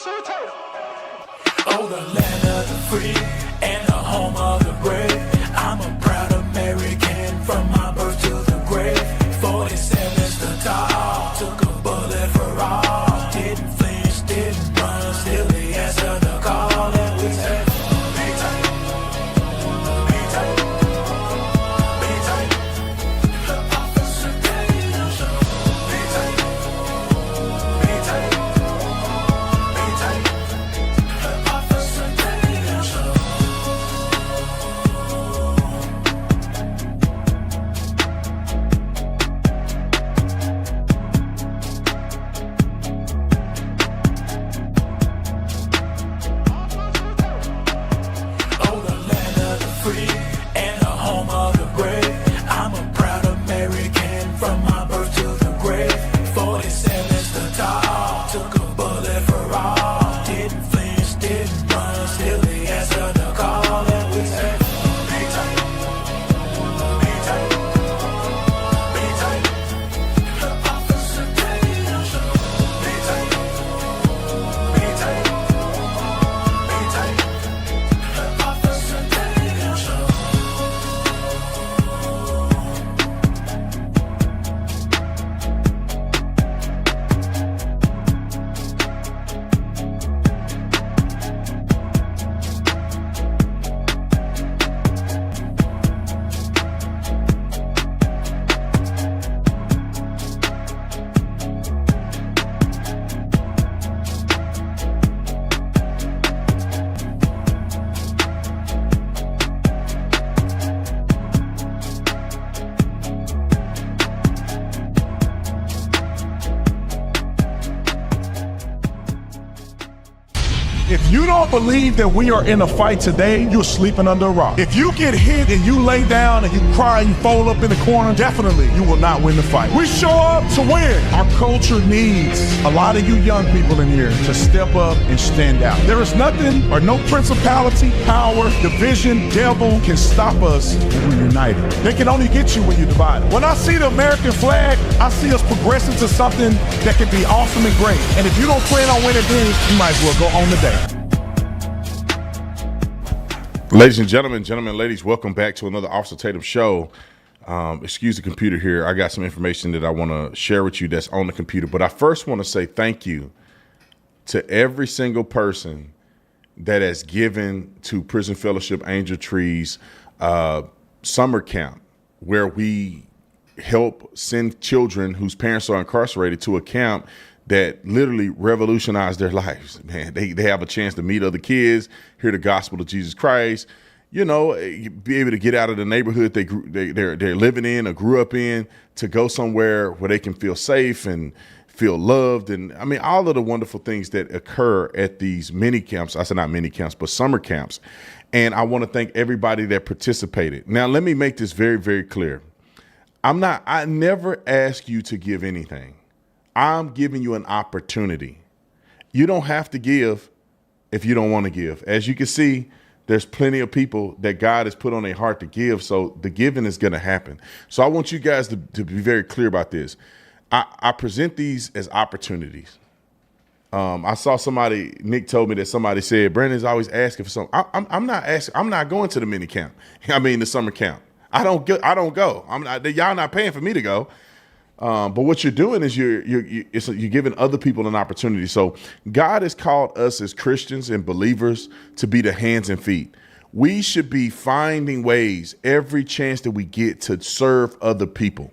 Oh, the land of the free and the home of the brave. I'm a proud American from my birth to the grave. 47's the top, took a bullet for all. Didn't flinch, didn't run, still they answer the call. And we say, be tight, be tight, be tight. Officer Tatum show. Be tight, be tight, be tight. Officer Tatum show. Oh, the land of the free and the home of the brave. I'm a proud American from my birth to the grave. 47's the top, took a bullet for all. Didn't flinch, didn't run, still they answer the call. And we say, be tight, be tight, be tight. Officer Tatum show. Be tight, be tight, be tight. Officer Tatum show. If you don't believe that we are in a fight today, you're sleeping under a rock. If you get hit and you lay down and you cry and you fold up in the corner, definitely you will not win the fight. We show up to win. Our culture needs a lot of you young people in here to step up and stand out. There is nothing or no principality, power, division, devil can stop us when we're united. They can only get you when you're divided. When I see the American flag, I see us progressing to something that can be awesome and great. And if you don't plan on winning then, you might as well go on the day. Ladies and gentlemen, ladies, welcome back to another Officer Tatum show. Excuse the computer here. I got some information that I want to share with you that's on the computer. But I first want to say thank you to every single person that has given to Prison Fellowship Angel Tree's summer camp, where we help send children whose parents are incarcerated to a camp that literally revolutionized their lives. Man, they have a chance to meet other kids, hear the gospel of Jesus Christ, you know, be able to get out of the neighborhood they're living in or grew up in, to go somewhere where they can feel safe and feel loved. And I mean, all of the wonderful things that occur at these mini camps. I said not mini camps, but summer camps. And I want to thank everybody that participated. Now, let me make this very, very clear. I never ask you to give anything. I'm giving you an opportunity. You don't have to give if you don't want to give. As you can see, there's plenty of people that God has put on their heart to give, so the giving is going to happen. So I want you guys to be very clear about this. I present these as opportunities. I saw somebody, Nick told me that somebody said, Brandon's always asking for something. I'm not asking. I'm not going to the mini camp. I mean, the summer camp. I don't go. Y'all not paying for me to go. But what you're doing is you're giving other people an opportunity. So God has called us as Christians and believers to be the hands and feet. We should be finding ways every chance that we get to serve other people.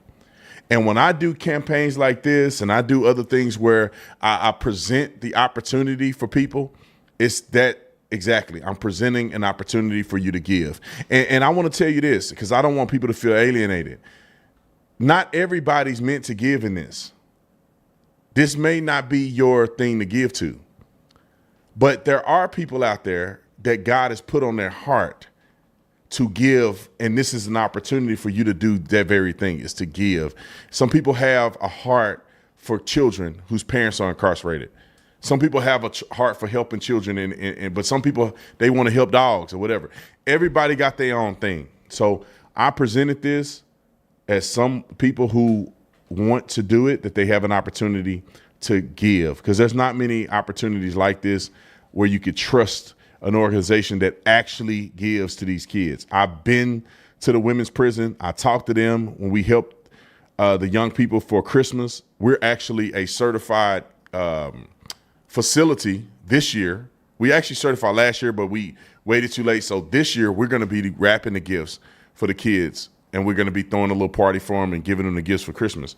And when I do campaigns like this and I do other things where I present the opportunity for people, it's that exactly. I'm presenting an opportunity for you to give. And I want to tell you this, because I don't want people to feel alienated. Not everybody's meant to give in this. This may not be your thing to give to. But there are people out there that God has put on their heart to give, and this is an opportunity for you to do that very thing, is to give. Some people have a heart for children whose parents are incarcerated. Some people have a heart for helping children, but some people, they want to help dogs or whatever. Everybody got their own thing. So I presented this as some people who want to do it, that they have an opportunity to give, because there's not many opportunities like this where you could trust an organization that actually gives to these kids. I've been to the women's prison. I talked to them when we helped the young people for Christmas. We're actually a certified facility this year. We actually certified last year, but we waited too late. So this year we're going to be wrapping the gifts for the kids, and we're going to be throwing a little party for them and giving them the gifts for Christmas.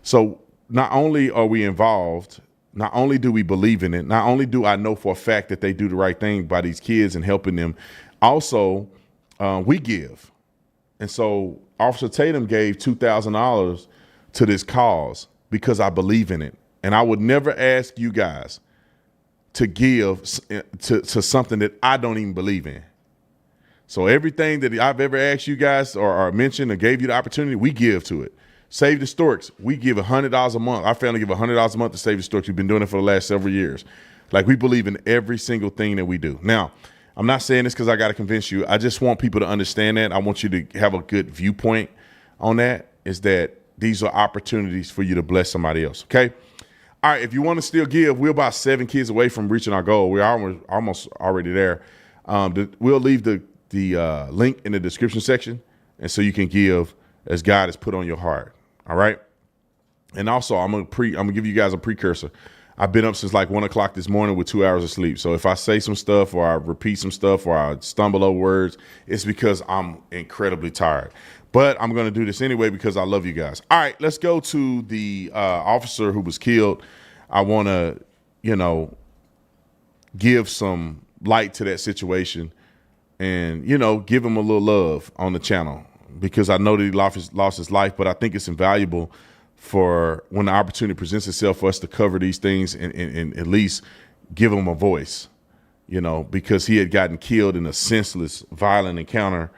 So not only are we involved, not only do we believe in it, not only do I know for a fact that they do the right thing by these kids and helping them, also we give. And so Officer Tatum gave $2,000 to this cause because I believe in it. And I would never ask you guys to give to something that I don't even believe in. So everything that I've ever asked you guys or mentioned or gave you the opportunity, we give to it. Save the Storks, we give $100 a month. Our family give $100 a month to Save the Storks. We've been doing it for the last several years. Like, we believe in every single thing that we do. Now, I'm not saying this because I got to convince you. I just want people to understand that. I want you to have a good viewpoint on that, is that these are opportunities for you to bless somebody else, okay? All right, if you want to still give, we're about 7 kids away from reaching our goal. We're almost already there. We'll leave the link in the description section, and so you can give as God has put on your heart. All right. And also, I'm gonna give you guys a precursor. I've been up since like 1 o'clock this morning with 2 hours of sleep. So if I say some stuff or I repeat some stuff or I stumble over words, it's because I'm incredibly tired. But I'm gonna do this anyway because I love you guys. All right, let's go to the officer who was killed. I want to, give some light to that situation and, give him a little love on the channel, because I know that he lost his life, but I think it's invaluable for when the opportunity presents itself for us to cover these things and at least give him a voice, because he had gotten killed in a senseless, violent encounter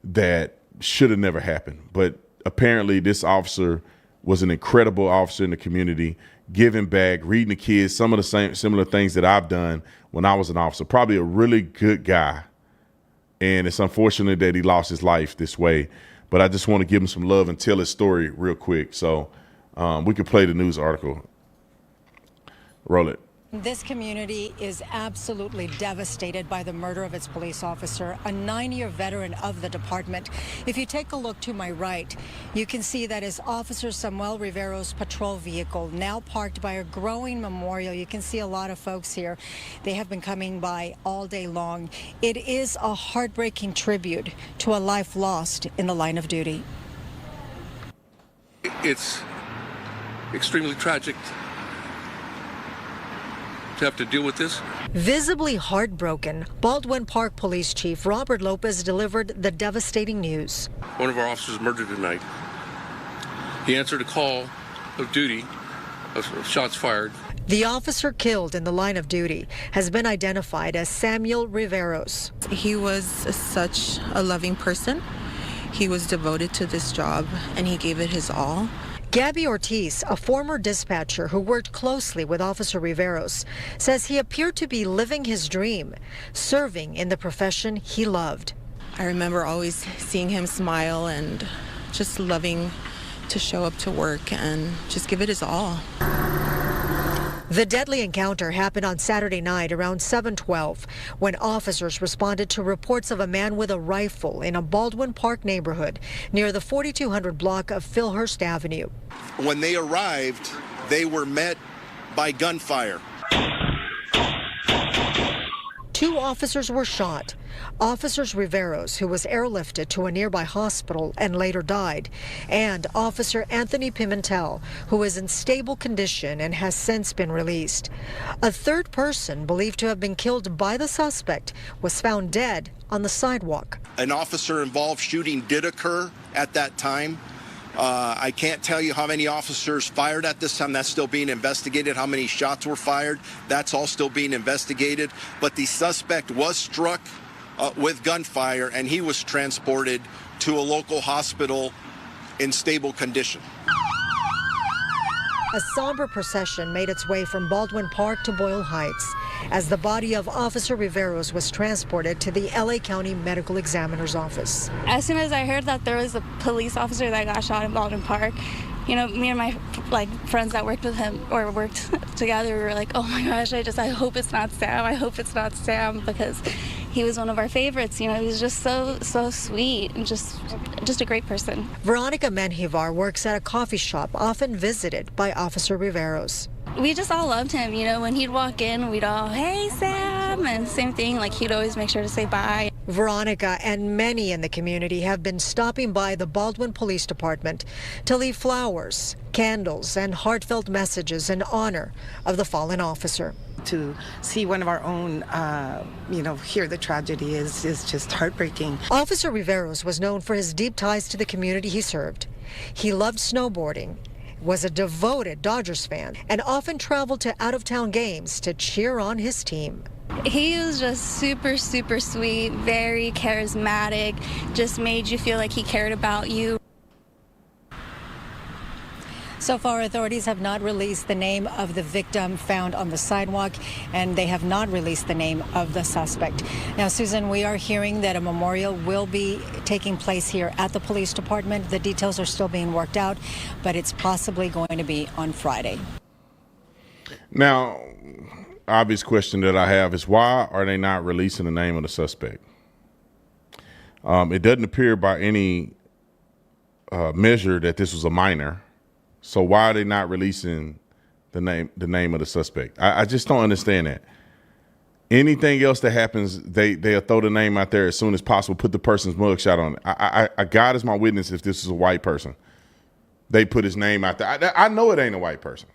that should have never happened. But apparently this officer was an incredible officer in the community, giving back, reading the kids, some of the similar things that I've done when I was an officer. Probably a really good guy. And it's unfortunate that he lost his life this way. But I just want to give him some love and tell his story real quick. So we could play the news article. Roll it. This community is absolutely devastated by the murder of its police officer, a 9-year veteran of the department. If you take a look to my right, you can see that is Officer Samuel Rivero's patrol vehicle, now parked by a growing memorial. You can see a lot of folks here. They have been coming by all day long. It is a heartbreaking tribute to a life lost in the line of duty. It's extremely tragic to have to deal with this. Visibly heartbroken, Baldwin Park Police Chief Robert Lopez delivered the devastating news. One of our officers murdered tonight. He answered a call of duty of shots fired. The officer killed in the line of duty has been identified as Samuel Riveros. He was such a loving person. He was devoted to this job and he gave it his all. Gabby Ortiz, a former dispatcher who worked closely with Officer Riveros, says he appeared to be living his dream, serving in the profession he loved. I remember always seeing him smile and just loving to show up to work and just give it his all. The deadly encounter happened on Saturday night around 7:12 when officers responded to reports of a man with a rifle in a Baldwin Park neighborhood near the 4200 block of Philhurst Avenue. When they arrived, they were met by gunfire. 2 officers were shot. Officers Riveros, who was airlifted to a nearby hospital and later died, and Officer Anthony Pimentel, who is in stable condition and has since been released. A third person, believed to have been killed by the suspect, was found dead on the sidewalk. An officer-involved shooting did occur at that time. I can't tell you how many officers fired at this time. That's still being investigated. How many shots were fired, that's all still being investigated. But the suspect was struck with gunfire, and he was transported to a local hospital in stable condition. A somber procession made its way from Baldwin Park to Boyle Heights as the body of Officer Riveros was transported to the LA County Medical Examiner's office. As soon as I heard that there was a police officer that got shot in Baldwin Park, You know, me and my friends that worked with him or worked together, we were like, oh my gosh, I hope it's not Sam. I hope it's not Sam, because he was one of our favorites. You know, he was just so sweet and just a great person. Veronica Menjivar works at a coffee shop often visited by Officer Riveros. We just all loved him. You know, when he'd walk in, we'd all, hey, Sam, and same thing, like he'd always make sure to say bye. Veronica and many in the community have been stopping by the Baldwin Police Department to leave flowers, candles, and heartfelt messages in honor of the fallen officer. To see one of our own, hear the tragedy is just heartbreaking. Officer Riveros was known for his deep ties to the community he served. He loved snowboarding, was a devoted Dodgers fan, and often traveled to out-of-town games to cheer on his team. He was just super sweet, very charismatic, just made you feel like he cared about you. So far, authorities have not released the name of the victim found on the sidewalk, and they have not released the name of the suspect. Now, Susan, we are hearing that a memorial will be taking place here at the police department. The details are still being worked out, but it's possibly going to be on Friday. Now, obvious question that I have is, why are they not releasing the name of the suspect? It doesn't appear by any measure that this was a minor. So why are they not releasing the name of the suspect? I just don't understand that. Anything else that happens, they'll throw the name out there as soon as possible, put the person's mugshot on it. God is my witness, if this is a white person, they put his name out there. I know it ain't a white person,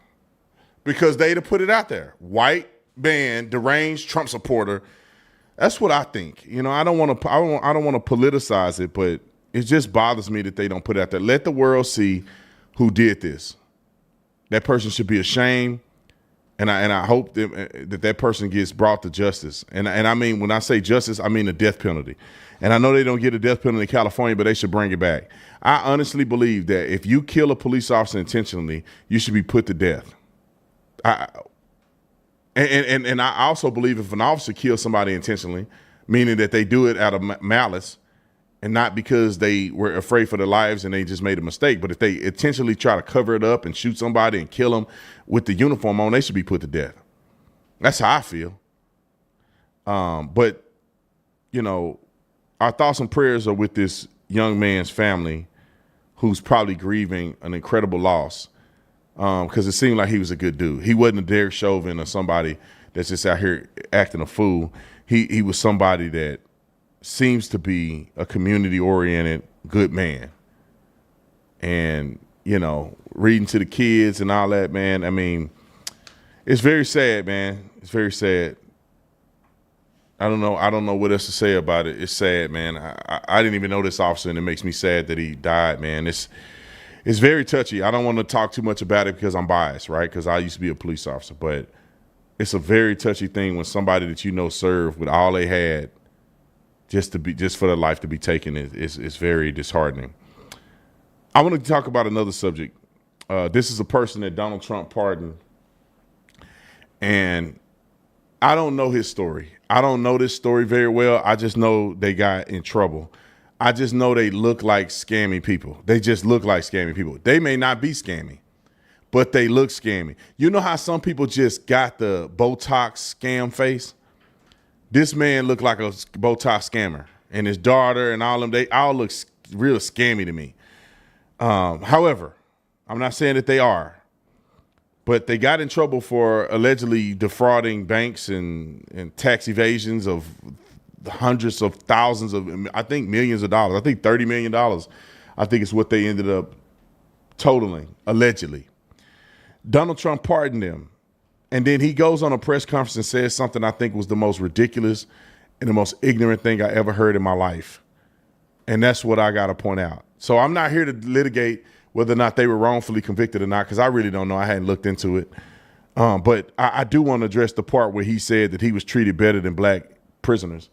because they'd have put it out there. White man, deranged Trump supporter. That's what I think. You know, I don't want to politicize it, but it just bothers me that they don't put it out there. Let the world see who did this. That person should be ashamed, and I hope that person gets brought to justice. And I mean, when I say justice, I mean the death penalty. And I know they don't get a death penalty in California, but they should bring it back. I honestly believe that if you kill a police officer intentionally, you should be put to death. And I also believe if an officer kills somebody intentionally, meaning that they do it out of malice, and not because they were afraid for their lives and they just made a mistake, but if they intentionally try to cover it up and shoot somebody and kill them with the uniform on, they should be put to death. That's how I feel. But, you know, our thoughts and prayers are with this young man's family, who's probably grieving an incredible loss, because it seemed like he was a good dude. He wasn't a Derek Chauvin or somebody that's just out here acting a fool. He was somebody that seems to be a community-oriented good man. And, you know, reading to the kids and all that, man, I mean, it's very sad, man. It's very sad. I don't know what else to say about it. It's sad, man. I didn't even know this officer, and it makes me sad that he died, man. It's very touchy. I don't want to talk too much about it because I'm biased, right? Because I used to be a police officer. But it's a very touchy thing when somebody that you know served with all they had just for their life to be taken is very disheartening. I want to talk about another subject. This is a person that Donald Trump pardoned, and I don't know his story. I don't know this story very well. I just know they got in trouble. I just know they look like scammy people. They just look like scammy people. They may not be scammy, but they look scammy. You know how some people just got the Botox scam face? This man looked like a Botox scammer, and his daughter and all them, they all look real scammy to me. However, I'm not saying that they are, but they got in trouble for allegedly defrauding banks and tax evasions of hundreds of thousands of, I think millions of dollars. I think $30 million, I think is what they ended up totaling, allegedly. Donald Trump pardoned them. And then he goes on a press conference and says something I think was the most ridiculous and the most ignorant thing I ever heard in my life. And that's what I got to point out. So I'm not here to litigate whether or not they were wrongfully convicted or not, because I really don't know. I hadn't looked into it. But I do want to address the part where he said that he was treated better than black prisoners.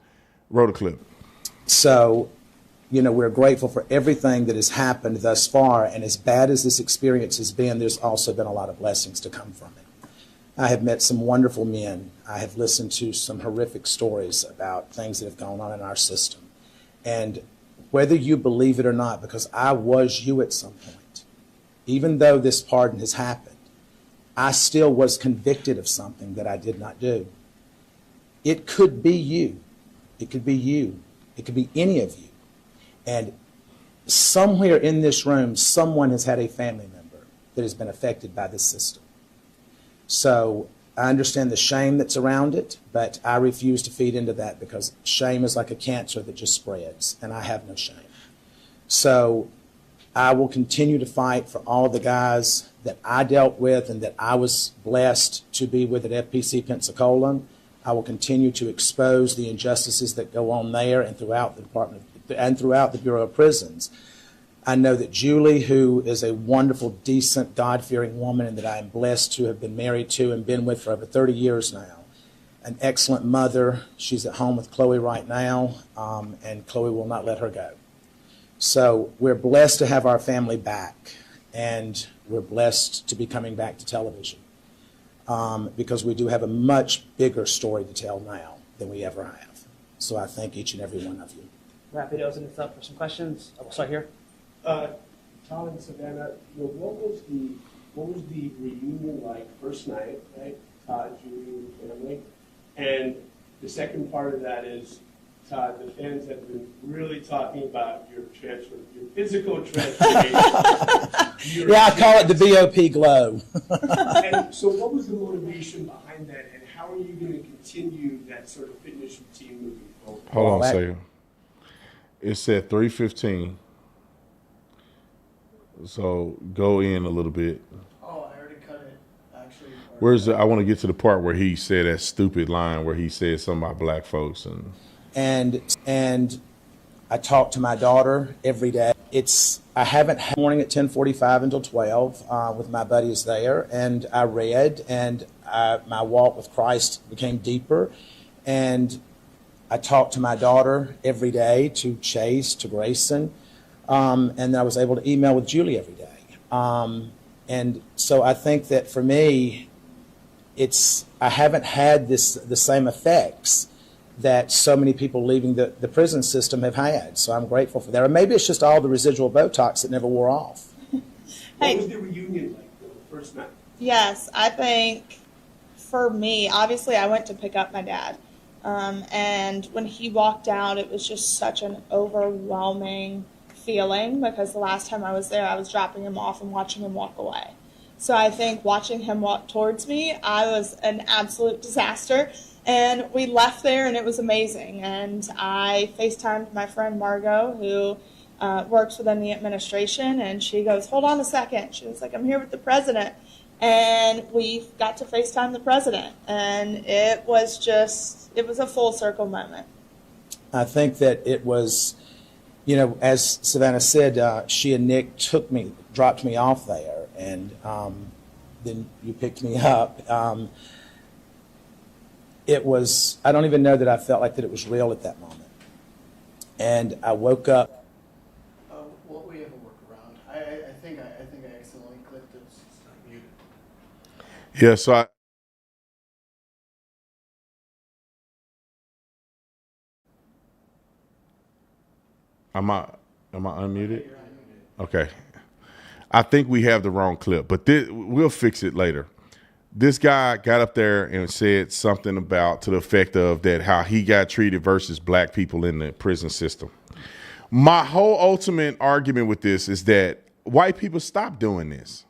Roll the clip. So, you know, we're grateful for everything that has happened thus far. And as bad as this experience has been, there's also been a lot of blessings to come from it. I have met some wonderful men. I have listened to some horrific stories about things that have gone on in our system. And whether you believe it or not, because I was you at some point, even though this pardon has happened, I still was convicted of something that I did not do. It could be you. It could be you. It could be any of you. And somewhere in this room, someone has had a family member that has been affected by this system. So I understand the shame that's around it, but I refuse to feed into that because shame is like a cancer that just spreads, and I have no shame. So I will continue to fight for all of the guys that I dealt with and that I was blessed to be with at FPC Pensacola. I will continue to expose the injustices that go on there and throughout the department and throughout the Bureau of Prisons. I know that Julie, who is a wonderful, decent, God-fearing woman and that I am blessed to have been married to and been with for over 30 years now, an excellent mother. She's at home with Chloe right now, and Chloe will not let her go. So we're blessed to have our family back, and we're blessed to be coming back to television because we do have a much bigger story to tell now than we ever have. So I thank each and every one of you. Rapid open this up for some questions. We'll start here. Tom and Savannah, what was the reunion like first night, right? Todd, Julie, and family. And the second part of that is, Todd, the fans have been really talking about your physical transformation. Yeah, I call it the VOP glow. And so what was the motivation behind that, and how are you going to continue that sort of fitness routine moving forward? Hold on a second. It said 3:15. So go in a little bit. Oh, I already cut it, actually. I want to get to the part where he said that stupid line where he said something about black folks. And I talk to my daughter every day. I haven't had morning at 10:45 until 12 with my buddies there, and I read, and my walk with Christ became deeper, and I talk to my daughter every day, to Chase, to Grayson, and I was able to email with Julie every day. And so I think that for me, I haven't had the same effects that so many people leaving the prison system have had. So I'm grateful for that. Or maybe it's just all the residual Botox that never wore off. What was the reunion like, the first night? Yes, I think for me, obviously I went to pick up my dad. And when he walked out, it was just such an overwhelming feeling because the last time I was there, I was dropping him off and watching him walk away. So I think watching him walk towards me, I was an absolute disaster. And we left there and it was amazing. And I FaceTimed my friend Margot, who works within the administration, and she goes, "Hold on a second." She was like, "I'm here with the president." And we got to FaceTime the president. And it was a full circle moment. I think that it was, as Savannah said, she and Nick dropped me off there, and then you picked me up. I don't even know that I felt like that it was real at that moment. And I woke up. Well, we have a workaround. I think I accidentally clicked it. It's not muted. Yeah, so Am I unmuted? Okay. I think we have the wrong clip, but we'll fix it later. This guy got up there and said something to the effect of that how he got treated versus black people in the prison system. My whole ultimate argument with this is that white people stop doing this.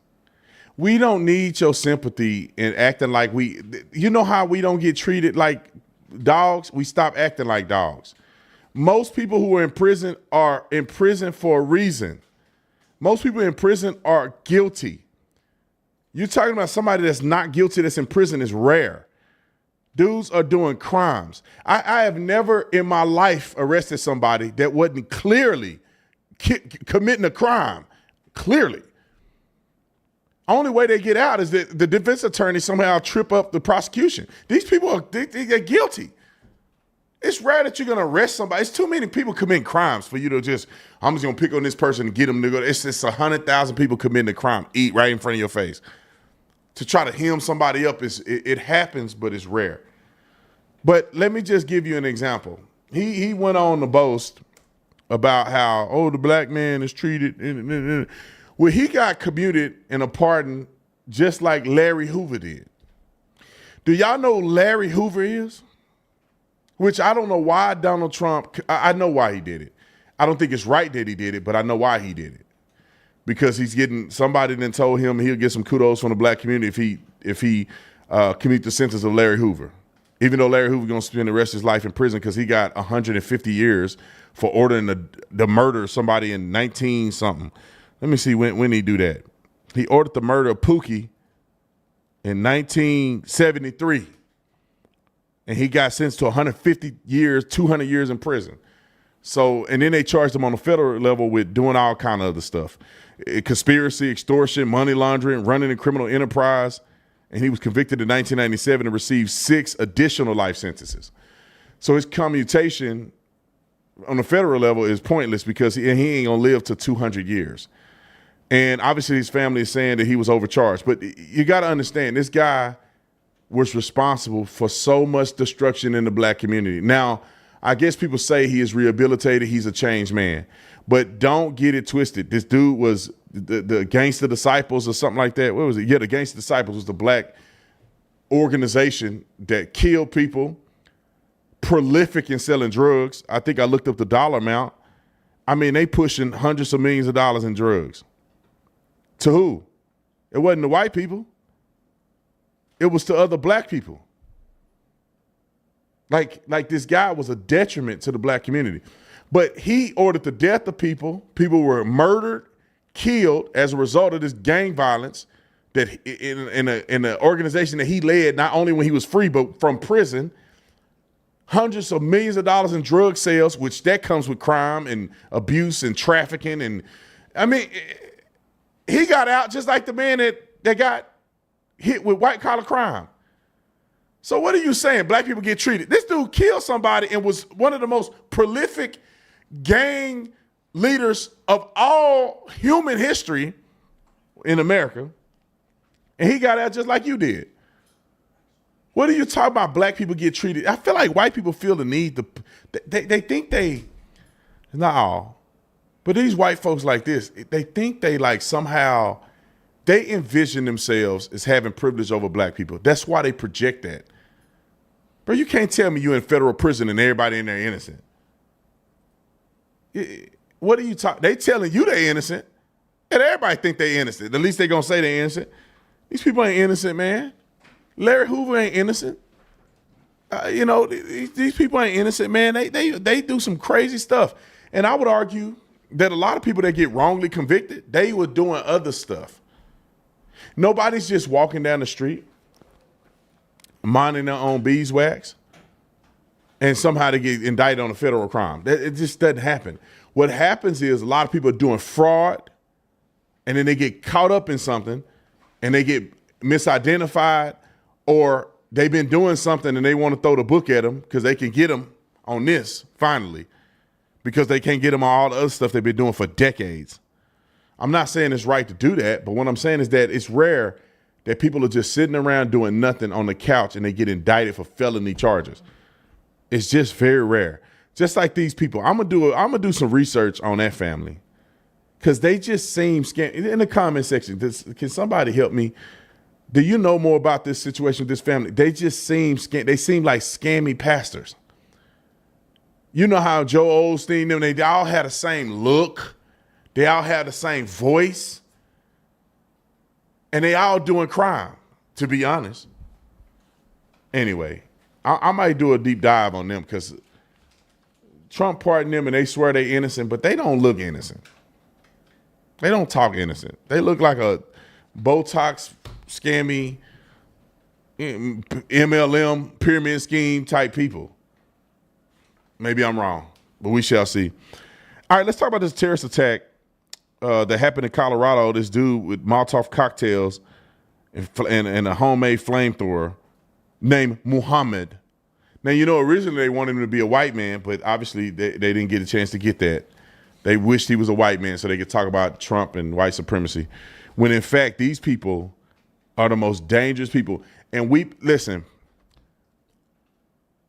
We don't need your sympathy and acting like how we don't get treated like dogs? We stop acting like dogs. Most people who are in prison for a reason. Most people in prison are guilty. You're talking about somebody that's not guilty that's in prison is rare. Dudes are doing crimes. I have never in my life arrested somebody that wasn't clearly committing a crime. Clearly. Only way they get out is that the defense attorney somehow trip up the prosecution. These people they're guilty. It's rare that you're going to arrest somebody. It's too many people committing crimes for you to I'm just going to pick on this person and get them to go. It's just 100,000 people committing a crime, eat right in front of your face. To try to hem somebody up, it happens, but it's rare. But let me just give you an example. He went on to boast about how, the black man is treated. Well, he got commuted in a pardon just like Larry Hoover did. Do y'all know who Larry Hoover is? Which I don't know why Donald Trump, I know why he did it. I don't think it's right that he did it, but I know why he did it. Because he's getting, somebody then told him he'll get some kudos from the black community if he commute the sentence of Larry Hoover. Even though Larry Hoover going to spend the rest of his life in prison because he got 150 years for ordering the murder of somebody in 19-something. Let me see when he do that. He ordered the murder of Pookie in 1973. And he got sentenced to 150 years, 200 years in prison. So, and then they charged him on the federal level with doing all kind of other stuff. Conspiracy, extortion, money laundering, running a criminal enterprise. And he was convicted in 1997 and received 6 additional life sentences. So his commutation on the federal level is pointless because he ain't going to live to 200 years. And obviously his family is saying that he was overcharged. But you got to understand, this guy was responsible for so much destruction in the black community. Now, I guess people say he is rehabilitated. He's a changed man. But don't get it twisted. This dude was the Gangster Disciples or something like that. What was it? Yeah, the Gangster Disciples was the black organization that killed people, prolific in selling drugs. I think I looked up the dollar amount. I mean, they pushing hundreds of millions of dollars in drugs. To who? It wasn't the white people. It was to other black people. Like this guy was a detriment to the black community. But he ordered the death of people. People were murdered, killed as a result of this gang violence that in an organization that he led, not only when he was free, but from prison. Hundreds of millions of dollars in drug sales, which that comes with crime and abuse and trafficking. And I mean, he got out just like the man that got hit with white collar crime. So what are you saying? Black people get treated. This dude killed somebody and was one of the most prolific gang leaders of all human history in America. And he got out just like you did. What are you talking about? Black people get treated? I feel like white people feel the need to, they think they, not all, but these white folks like this, they think they like somehow, they envision themselves as having privilege over black people. That's why they project that. Bro, you can't tell me you're in federal prison and everybody in there innocent. What are you talking? They telling you they innocent, and everybody think they innocent. At least they gonna say they innocent. These people ain't innocent, man. Larry Hoover ain't innocent. These people ain't innocent, man. They do some crazy stuff, and I would argue that a lot of people that get wrongly convicted, they were doing other stuff. Nobody's just walking down the street, minding their own beeswax, and somehow they get indicted on a federal crime. It just doesn't happen. What happens is a lot of people are doing fraud, and then they get caught up in something, and they get misidentified, or they've been doing something and they want to throw the book at them because they can get them on this, finally, because they can't get them on all the other stuff they've been doing for decades. I'm not saying it's right to do that, but what I'm saying is that it's rare that people are just sitting around doing nothing on the couch and they get indicted for felony charges. It's just very rare. Just like these people. I'm gonna do some research on that family because they just seem scam. In the comment section, can somebody help me? Do you know more about this situation with this family? They just seem they seem like scammy pastors. You know how Joe Osteen, them, they all had the same look. They all have the same voice. And they all doing crime, to be honest. Anyway, I might do a deep dive on them because Trump pardoned them and they swear they innocent, but they don't look innocent. They don't talk innocent. They look like a Botox, scammy, MLM, pyramid scheme type people. Maybe I'm wrong, but we shall see. All right, let's talk about this terrorist attack that happened in Colorado. This dude with Molotov cocktails and a homemade flamethrower named Muhammad. Now, originally they wanted him to be a white man, but obviously they didn't get a chance to get that. They wished he was a white man so they could talk about Trump and white supremacy. When in fact, these people are the most dangerous people. And listen,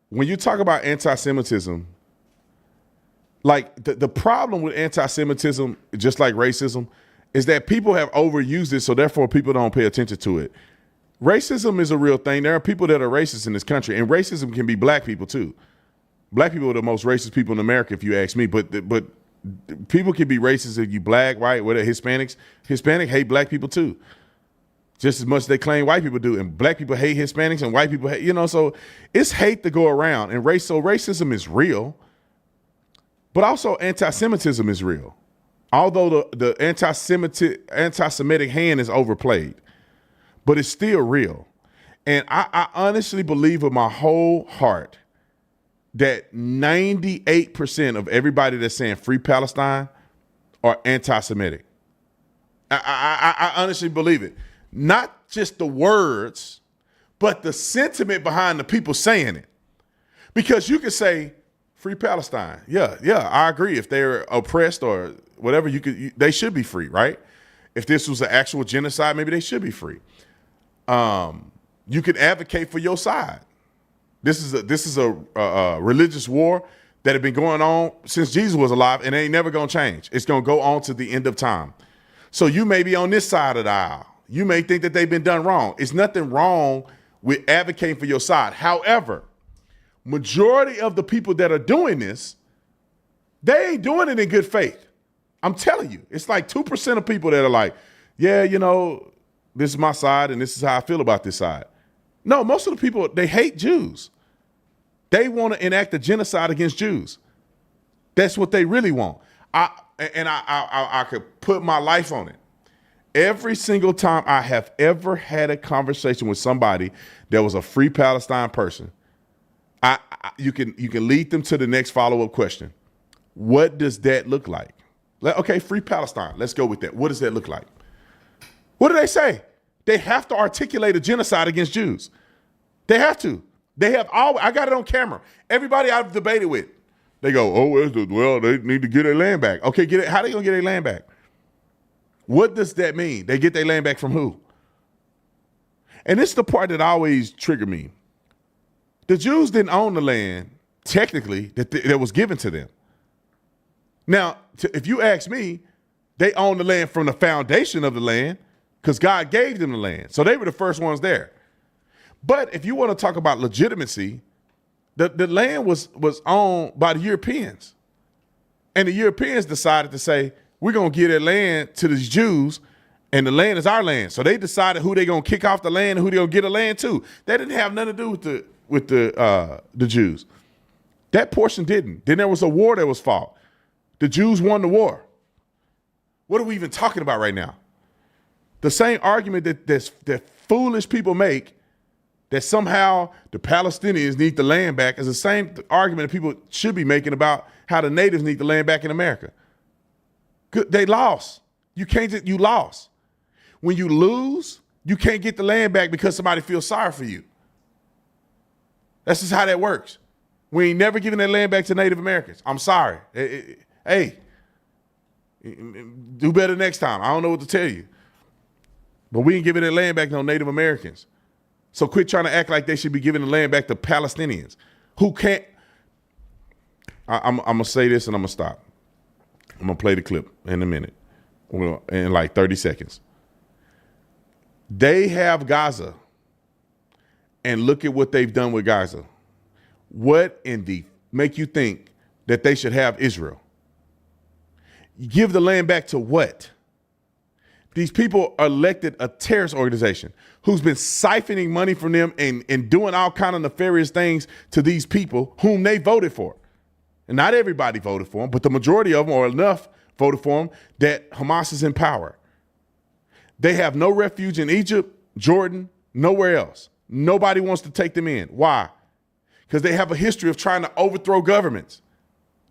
when you talk about anti-Semitism, like the problem with anti-Semitism, just like racism, is that people have overused it, so therefore people don't pay attention to it. Racism is a real thing. There are people that are racist in this country, and racism can be black people too. Black people are the most racist people in America, if you ask me. But people can be racist if you black, white, whatever. Hispanic hate black people too, just as much as they claim white people do. And black people hate Hispanics, and white people hate. So it's hate to go around. And so racism is real, but also anti-Semitism is real. Although the anti-Semitic hand is overplayed, but it's still real. And I honestly believe with my whole heart that 98% of everybody that's saying free Palestine are anti-Semitic. I honestly believe it. Not just the words, but the sentiment behind the people saying it. Because you could say free Palestine. Yeah, I agree. If they're oppressed or whatever, they should be free, right? If this was an actual genocide, maybe they should be free. You can advocate for your side. This is a religious war that had been going on since Jesus was alive, and it ain't never gonna change. It's gonna go on to the end of time. So you may be on this side of the aisle. You may think that they've been done wrong. It's nothing wrong with advocating for your side. However, majority of the people that are doing this, they ain't doing it in good faith. I'm telling you, it's like 2% of people that are like, yeah, this is my side and this is how I feel about this side. No, most of the people, they hate Jews. They want to enact a genocide against Jews. That's what they really want. I could put my life on it. Every single time I have ever had a conversation with somebody that was a free Palestine person, you can lead them to the next follow-up question. What does that look like? Okay, free Palestine. Let's go with that. What does that look like? What do they say? They have to articulate a genocide against Jews. They have to. I got it on camera. Everybody I've debated with, they go, well, they need to get their land back. Okay, how they gonna get their land back? What does that mean? They get their land back from who? And this is the part that always triggered me. The Jews didn't own the land, technically, that was given to them. Now, if you ask me, they own the land from the foundation of the land because God gave them the land. So they were the first ones there. But if you want to talk about legitimacy, the land was owned by the Europeans. And the Europeans decided to say, we're going to give that land to these Jews, and the land is our land. So they decided who they're going to kick off the land and who they're going to get the land to. That didn't have nothing to do with the Jews. That portion didn't. Then there was a war that was fought. The Jews won the war. What are we even talking about right now? The same argument that foolish people make, that somehow the Palestinians need the land back, is the same argument that people should be making about how the natives need the land back in America. They lost. You lost. When you lose, you can't get the land back because somebody feels sorry for you. That's just how that works. We ain't never giving that land back to Native Americans. I'm sorry. Hey, do better next time. I don't know what to tell you. But we ain't giving that land back to no Native Americans. So quit trying to act like they should be giving the land back to Palestinians who can't. I'm going to say this and I'm going to stop. I'm going to play the clip in a minute, in like 30 seconds. They have Gaza, and look at what they've done with Gaza. What in the make you think that they should have Israel? You give the land back to what? These people elected a terrorist organization who's been siphoning money from them and doing all kind of nefarious things to these people whom they voted for. And not everybody voted for them, but the majority of them, or enough, voted for them that Hamas is in power. They have no refuge in Egypt, Jordan, nowhere else. Nobody wants to take them in. Why? Because they have a history of trying to overthrow governments.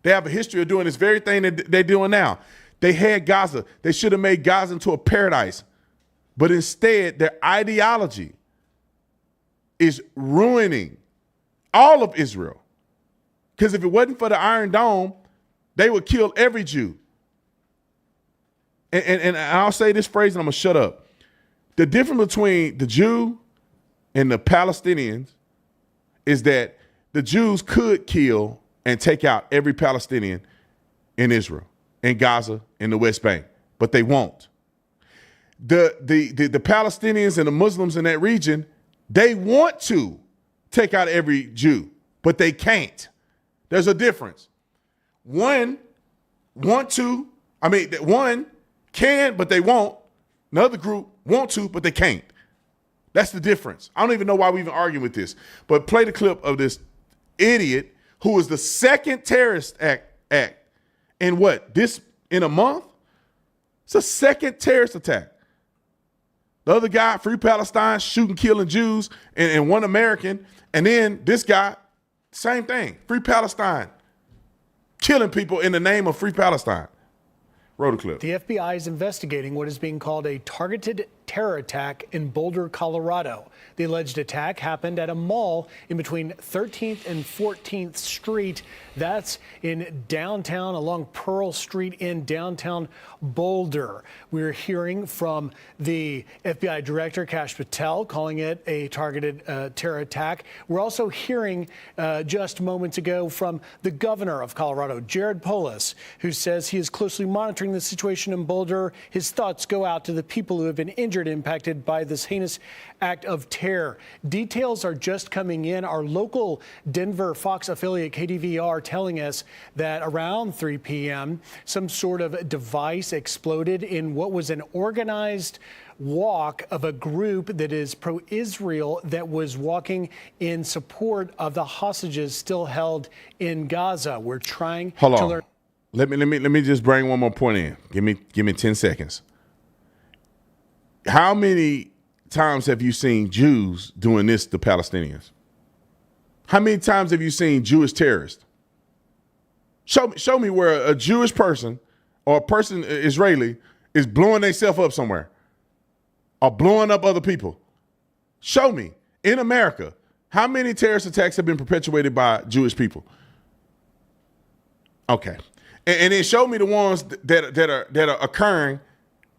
They have a history of doing this very thing that they're doing now. They had Gaza. They should have made Gaza into a paradise. But instead, their ideology is ruining all of Israel. Because if it wasn't for the Iron Dome, they would kill every Jew. And I'll say this phrase and I'm going to shut up. The difference between the Jew and the Palestinians is that the Jews could kill and take out every Palestinian in Israel, in Gaza, in the West Bank, but they won't. the Palestinians and the Muslims in that region, they want to take out every Jew, but they can't. There's a difference. One can, but they won't. Another group want to, but they can't. That's the difference. I don't even know why we even argue with this. But play the clip of this idiot who was the second terrorist act in in a month? It's a second terrorist attack. The other guy, Free Palestine, shooting, killing Jews, and one American. And then this guy, same thing, Free Palestine, killing people in the name of Free Palestine. Roll the clip. The FBI is investigating what is being called a targeted terror attack in Boulder, Colorado. The alleged attack happened at a mall in between 13th and 14th Street. That's in downtown, along Pearl Street in downtown Boulder. We're hearing from the FBI Director, Kash Patel, calling it a targeted terror attack. We're also hearing just moments ago from the governor of Colorado, Jared Polis, who says he is closely monitoring the situation in Boulder. His thoughts go out to the people who have been injured, impacted by this heinous act of terror. Details are just coming in. Our local Denver Fox affiliate KDVR telling us that around 3 p.m., some sort of device exploded in what was an organized walk of a group that is pro-Israel that was walking in support of the hostages still held in Gaza. We're trying to learn. Let me just bring one more point in. Give me 10 seconds. How many times have you seen Jews doing this to Palestinians? How many times have you seen Jewish terrorists? Show me where a Jewish person or a person, Israeli, is blowing themselves up somewhere or blowing up other people. Show me in America how many terrorist attacks have been perpetuated by Jewish people. Okay, and then show me the ones that are occurring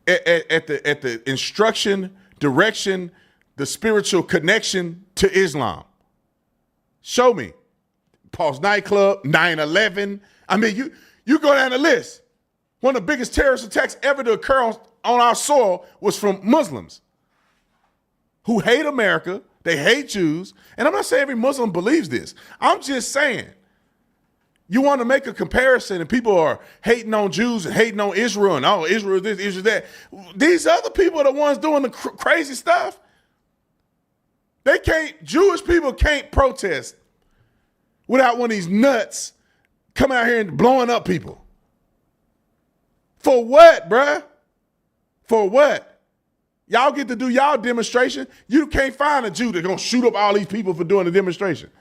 at the instruction, direction, the spiritual connection to Islam. Show me. Paul's nightclub, 9/11. I mean, you go down the list. One of the biggest terrorist attacks ever to occur on our soil was from Muslims who hate America. They hate Jews. And I'm not saying every Muslim believes this. I'm just saying, you want to make a comparison and people are hating on Jews and hating on Israel and, oh, Israel this, Israel that. These other people are the ones doing the crazy stuff. Jewish people can't protest without one of these nuts coming out here and blowing up people. For what, bruh? For what? Y'all get to do y'all demonstration. You can't find a Jew that's going to shoot up all these people for doing a demonstration.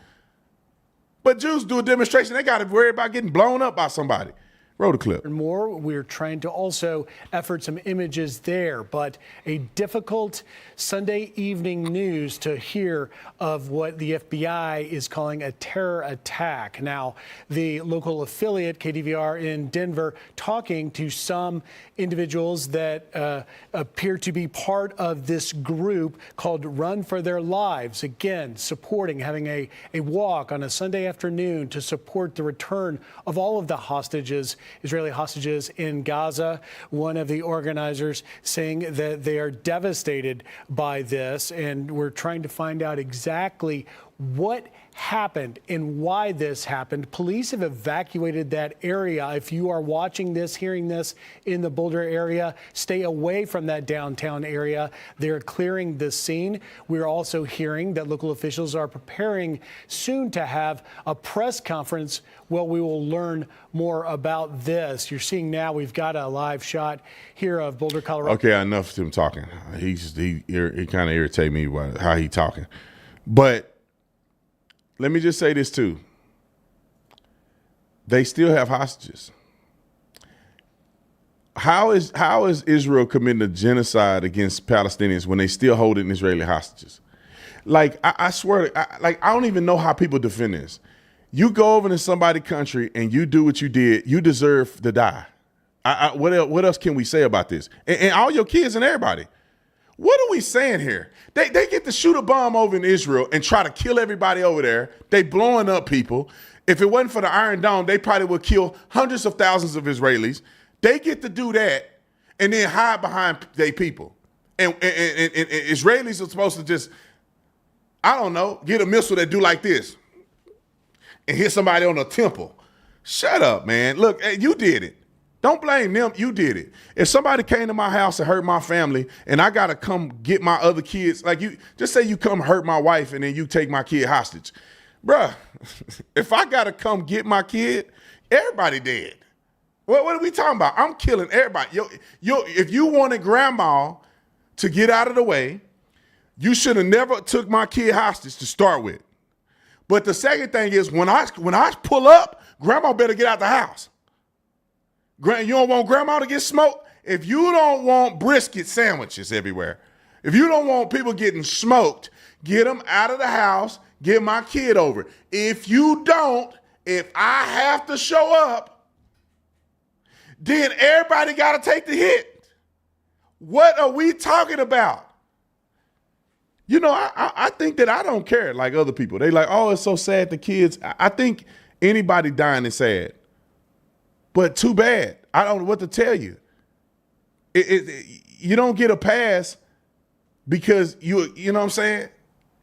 But Jews do a demonstration, they got to worry about getting blown up by somebody. Roll the clip. More, we're trying to also effort some images there, but a difficult Sunday evening news to hear of what the FBI is calling a terror attack. Now, the local affiliate, KDVR in Denver, talking to some individuals that appear to be part of this group called Run for Their Lives. Again, supporting, having a walk on a Sunday afternoon to support the return of all of the hostages, Israeli hostages in Gaza. One of the organizers saying that they are devastated by this, and we're trying to find out exactly what happened and why this happened. Police have evacuated that area. If you are watching this, hearing this in the Boulder area, stay away from that downtown area. They're clearing the scene. We're also hearing that local officials are preparing soon to have a press conference where we will learn more about this. You're seeing now, we've got a live shot here of Boulder, Colorado. Okay, enough of him talking. He kind of irritates me by how he talking. But let me just say this too. They still have hostages. How is Israel committing a genocide against Palestinians when they still holding Israeli hostages? Like, I swear, I don't even know how people defend this. You go over to somebody's country and you do what you did, you deserve to die. What else can we say about this? And all your kids and everybody. What are we saying here? They get to shoot a bomb over in Israel and try to kill everybody over there. They blowing up people. If it wasn't for the Iron Dome, they probably would kill hundreds of thousands of Israelis. They get to do that and then hide behind their people. And Israelis are supposed to just, I don't know, get a missile that do like this and hit somebody on the temple. Shut up, man. Look, hey, you did it. Don't blame them. You did it. If somebody came to my house and hurt my family and I got to come get my other kids, like you, just say you come hurt my wife and then you take my kid hostage. Bruh, if I got to come get my kid, everybody dead. What are we talking about? I'm killing everybody. If you wanted grandma to get out of the way, you should have never took my kid hostage to start with. But the second thing is when I pull up, grandma better get out the house. You don't want grandma to get smoked? If you don't want brisket sandwiches everywhere, if you don't want people getting smoked, get them out of the house, get my kid over. If you don't, if I have to show up, then everybody got to take the hit. What are we talking about? You know, I think that I don't care like other people. They like, oh, it's so sad, the kids. I think anybody dying is sad. But too bad. I don't know what to tell you. You don't get a pass because you know what I'm saying?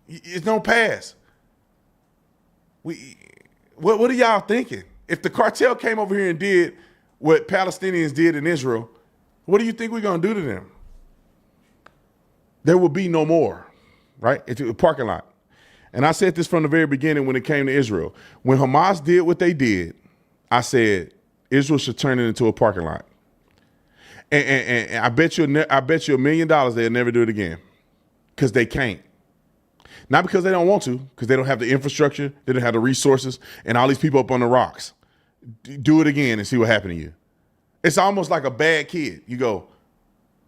It's no pass. What are y'all thinking? If the cartel came over here and did what Palestinians did in Israel, what do you think we're going to do to them? There will be no more, right? It's a parking lot. And I said this from the very beginning when it came to Israel. When Hamas did what they did, I said, Israel should turn it into a parking lot. And I bet you $1 million they'll never do it again because they can't. Not because they don't want to, because they don't have the infrastructure, they don't have the resources, and all these people up on the rocks. Do it again and see what happened to you. It's almost like a bad kid. You go,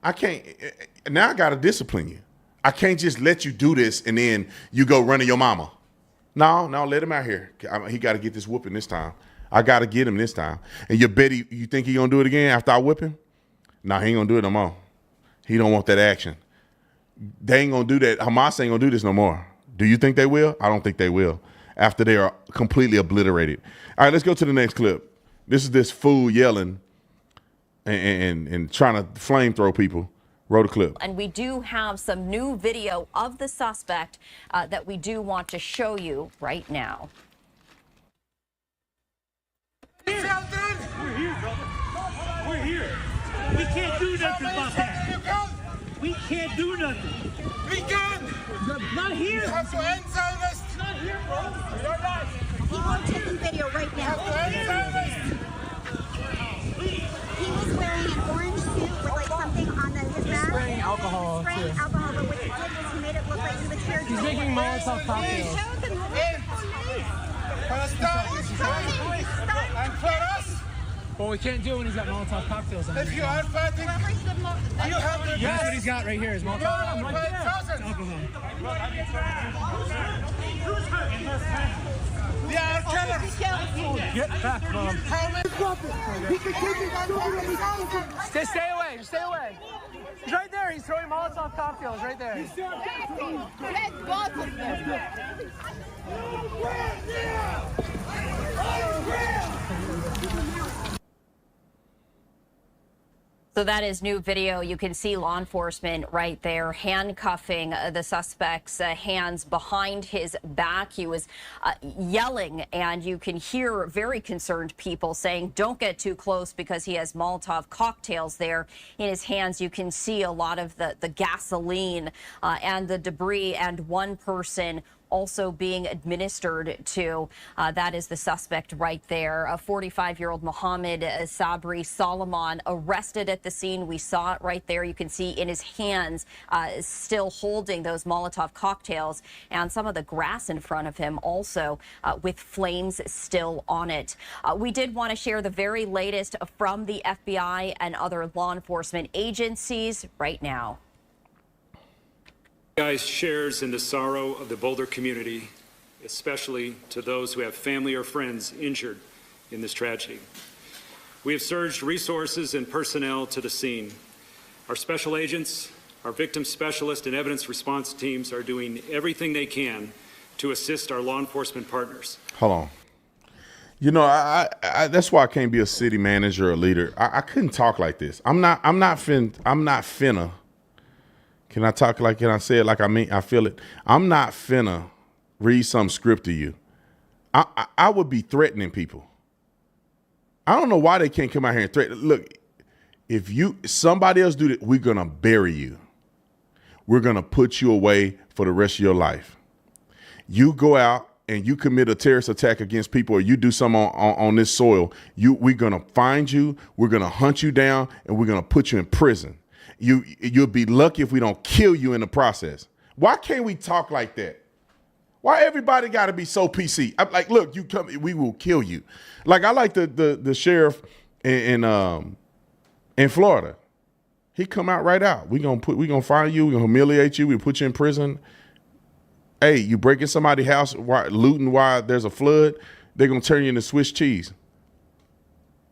I can't, now I got to discipline you. I can't just let you do this and then you go run to your mama. No, let him out here. He got to get this whooping this time. I got to get him this time. And you think he going to do it again after I whip him? No, he ain't going to do it no more. He don't want that action. They ain't going to do that. Hamas ain't going to do this no more. Do you think they will? I don't think they will. After they are completely obliterated. All right, let's go to the next clip. This is this fool yelling and trying to flamethrow people. Roll the clip. And we do have some new video of the suspect that we do want to show you right now. We're here, brother. We're here. We can't do nothing about that. We can't do nothing. We can. Not here. You have to answer this. Not here, bro. You're not. People taking video right now. He was wearing an orange suit with like something on his back. Spraying alcohol. Spraying alcohol, but what he did was he made it look like he was here. He's making Molotov cocktails. Well, we can't do it when he's got Molotov cocktails on. If you are fighting, you have to. That's what he's got right here. Is Molotov cocktails. Alcohol. They are killers. Get back, Mom. Stay away. Just stay away. He's right there. He's throwing Molotov cocktails right there. Get both of them. So that is new video. You can see law enforcement right there handcuffing the suspect's hands behind his back. He was yelling, and you can hear very concerned people saying, don't get too close because he has Molotov cocktails there in his hands. You can see a lot of the gasoline and the debris, and one person also being administered to. That is the suspect right there. A 45-year-old Mohammed Sabri Solomon arrested at the scene. We saw it right there. You can see in his hands still holding those Molotov cocktails, and some of the grass in front of him also with flames still on it. We did want to share the very latest from the FBI and other law enforcement agencies right now. FBI shares in the sorrow of the Boulder community, especially to those who have family or friends injured in this tragedy. We have surged resources and personnel to the scene. Our special agents, our victim specialists, and evidence response teams are doing everything they can to assist our law enforcement partners. Hold on. You know, I that's why I can't be a city manager or leader. I couldn't talk like this. I'm not finna Can I say it like I feel it? I'm not finna read some script to you. I would be threatening people. I don't know why they can't come out here and threaten. Look, if somebody else do that, we're going to bury you. We're going to put you away for the rest of your life. You go out and you commit a terrorist attack against people, or you do something on this soil, we're going to find you, we're going to hunt you down, and we're going to put you in prison. You'll be lucky if we don't kill you in the process. Why can't we talk like that? Why everybody got to be so PC? I'm like, look, you come, we will kill you. Like I like the sheriff in Florida. He come out right out. We gonna find you. We gonna humiliate you. We put you in prison. Hey, you breaking somebody's house, looting while there's a flood, they're gonna turn you into Swiss cheese.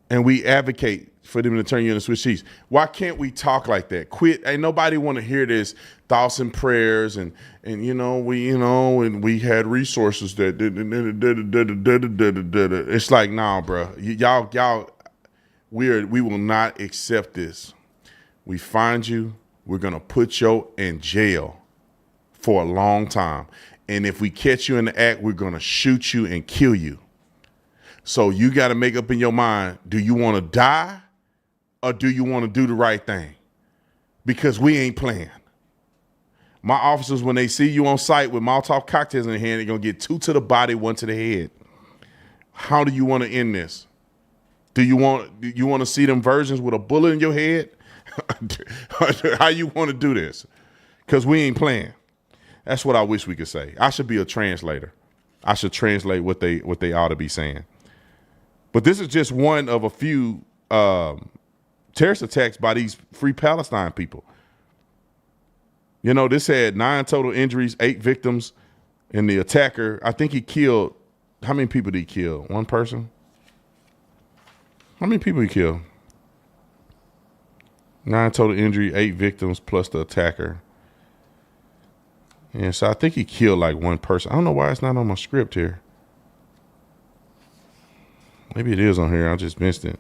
And we advocate for them to turn you into Swiss cheese. Why can't we talk like that? Quit. Ain't nobody want to hear this thoughts and prayers and we had resources that it's like, nah, bro. Y'all we will not accept this. We find you, we're gonna put you in jail for a long time. And if we catch you in the act, we're gonna shoot you and kill you. So you got to make up in your mind, do you want to die or do you want to do the right thing? Because we ain't playing. My officers, when they see you on site with Molotov cocktails in their hand, they're going to get 2 to the body, 1 to the head. How do you want to end this? Do you want to see them versions with a bullet in your head? How you want to do this? Because we ain't playing. That's what I wish we could say. I should be a translator. I should translate what they ought to be saying. But this is just one of a few terrorist attacks by these Free Palestine people. You know, this had 9 total injuries, 8 victims, and the attacker, I think he killed, how many people did he kill? 1 person? How many people he killed? 9 total injury, 8 victims plus the attacker. Yeah, so I think he killed like 1 person. I don't know why it's not on my script here. Maybe it is on here. I just missed it.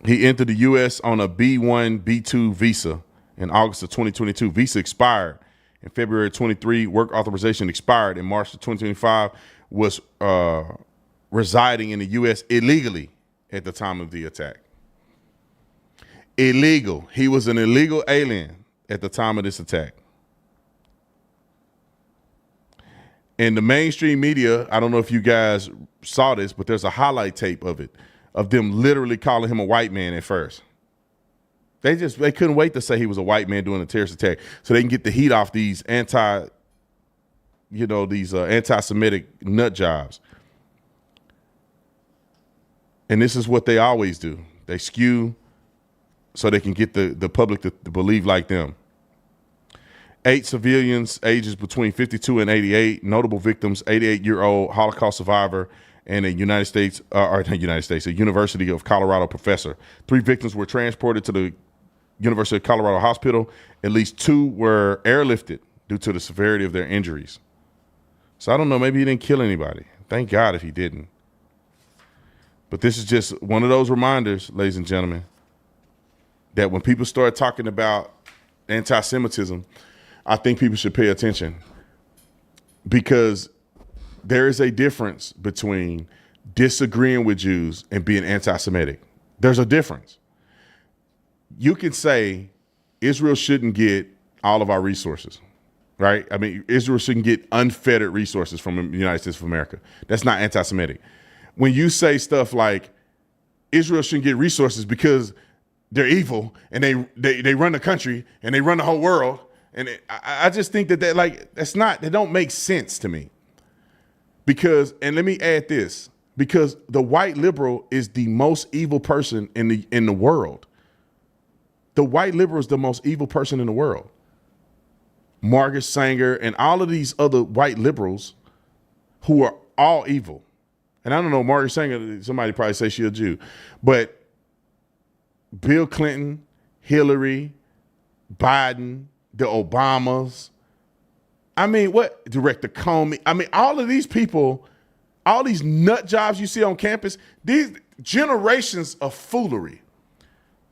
He entered the U.S. on a B1, B2 visa in August of 2022. Visa expired in February 23. Work authorization expired in March of 2025. Was residing in the U.S. illegally at the time of the attack. Illegal. He was an illegal alien at the time of this attack. And the mainstream media, I don't know if you guys saw this, but there's a highlight tape of it, of them literally calling him a white man at first. They couldn't wait to say he was a white man doing a terrorist attack so they can get the heat off these anti-Semitic nut jobs. And this is what they always do. They skew so they can get the public to believe like them. 8 civilians, ages between 52 and 88. Notable victims: 88-year-old Holocaust survivor and a University of Colorado professor. 3 victims were transported to the University of Colorado Hospital. At least 2 were airlifted due to the severity of their injuries. So I don't know, maybe he didn't kill anybody. Thank God if he didn't. But this is just one of those reminders, ladies and gentlemen, that when people start talking about anti-Semitism, I think people should pay attention, because there is a difference between disagreeing with Jews and being anti-Semitic. There's a difference. You can say Israel shouldn't get all of our resources, right? I mean, Israel shouldn't get unfettered resources from the United States of America. That's not anti-Semitic. When you say stuff like Israel shouldn't get resources because they're evil and they run the country and they run the whole world, and I just think that that don't make sense to me. Because, and let me add this, because the white liberal is the most evil person in the world. The white liberal is the most evil person in the world. Margaret Sanger and all of these other white liberals who are all evil. And I don't know, Margaret Sanger, somebody probably say she's a Jew, but Bill Clinton, Hillary, Biden, the Obamas, I mean, Director Comey, I mean, all of these people, all these nut jobs you see on campus, these generations of foolery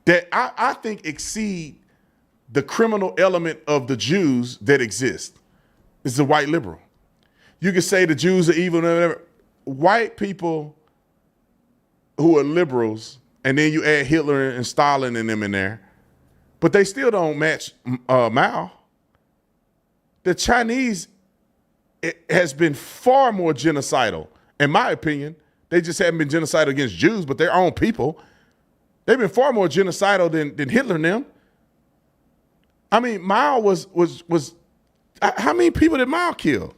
that I think exceed the criminal element of the Jews that exist. It's the white liberal. You can say the Jews are evil, whatever. White people who are liberals, and then you add Hitler and Stalin and them in there, but they still don't match Mao. The Chinese has been far more genocidal, in my opinion. They just haven't been genocidal against Jews, but their own people. They've been far more genocidal than Hitler and them. I mean, Mao was how many people did Mao kill?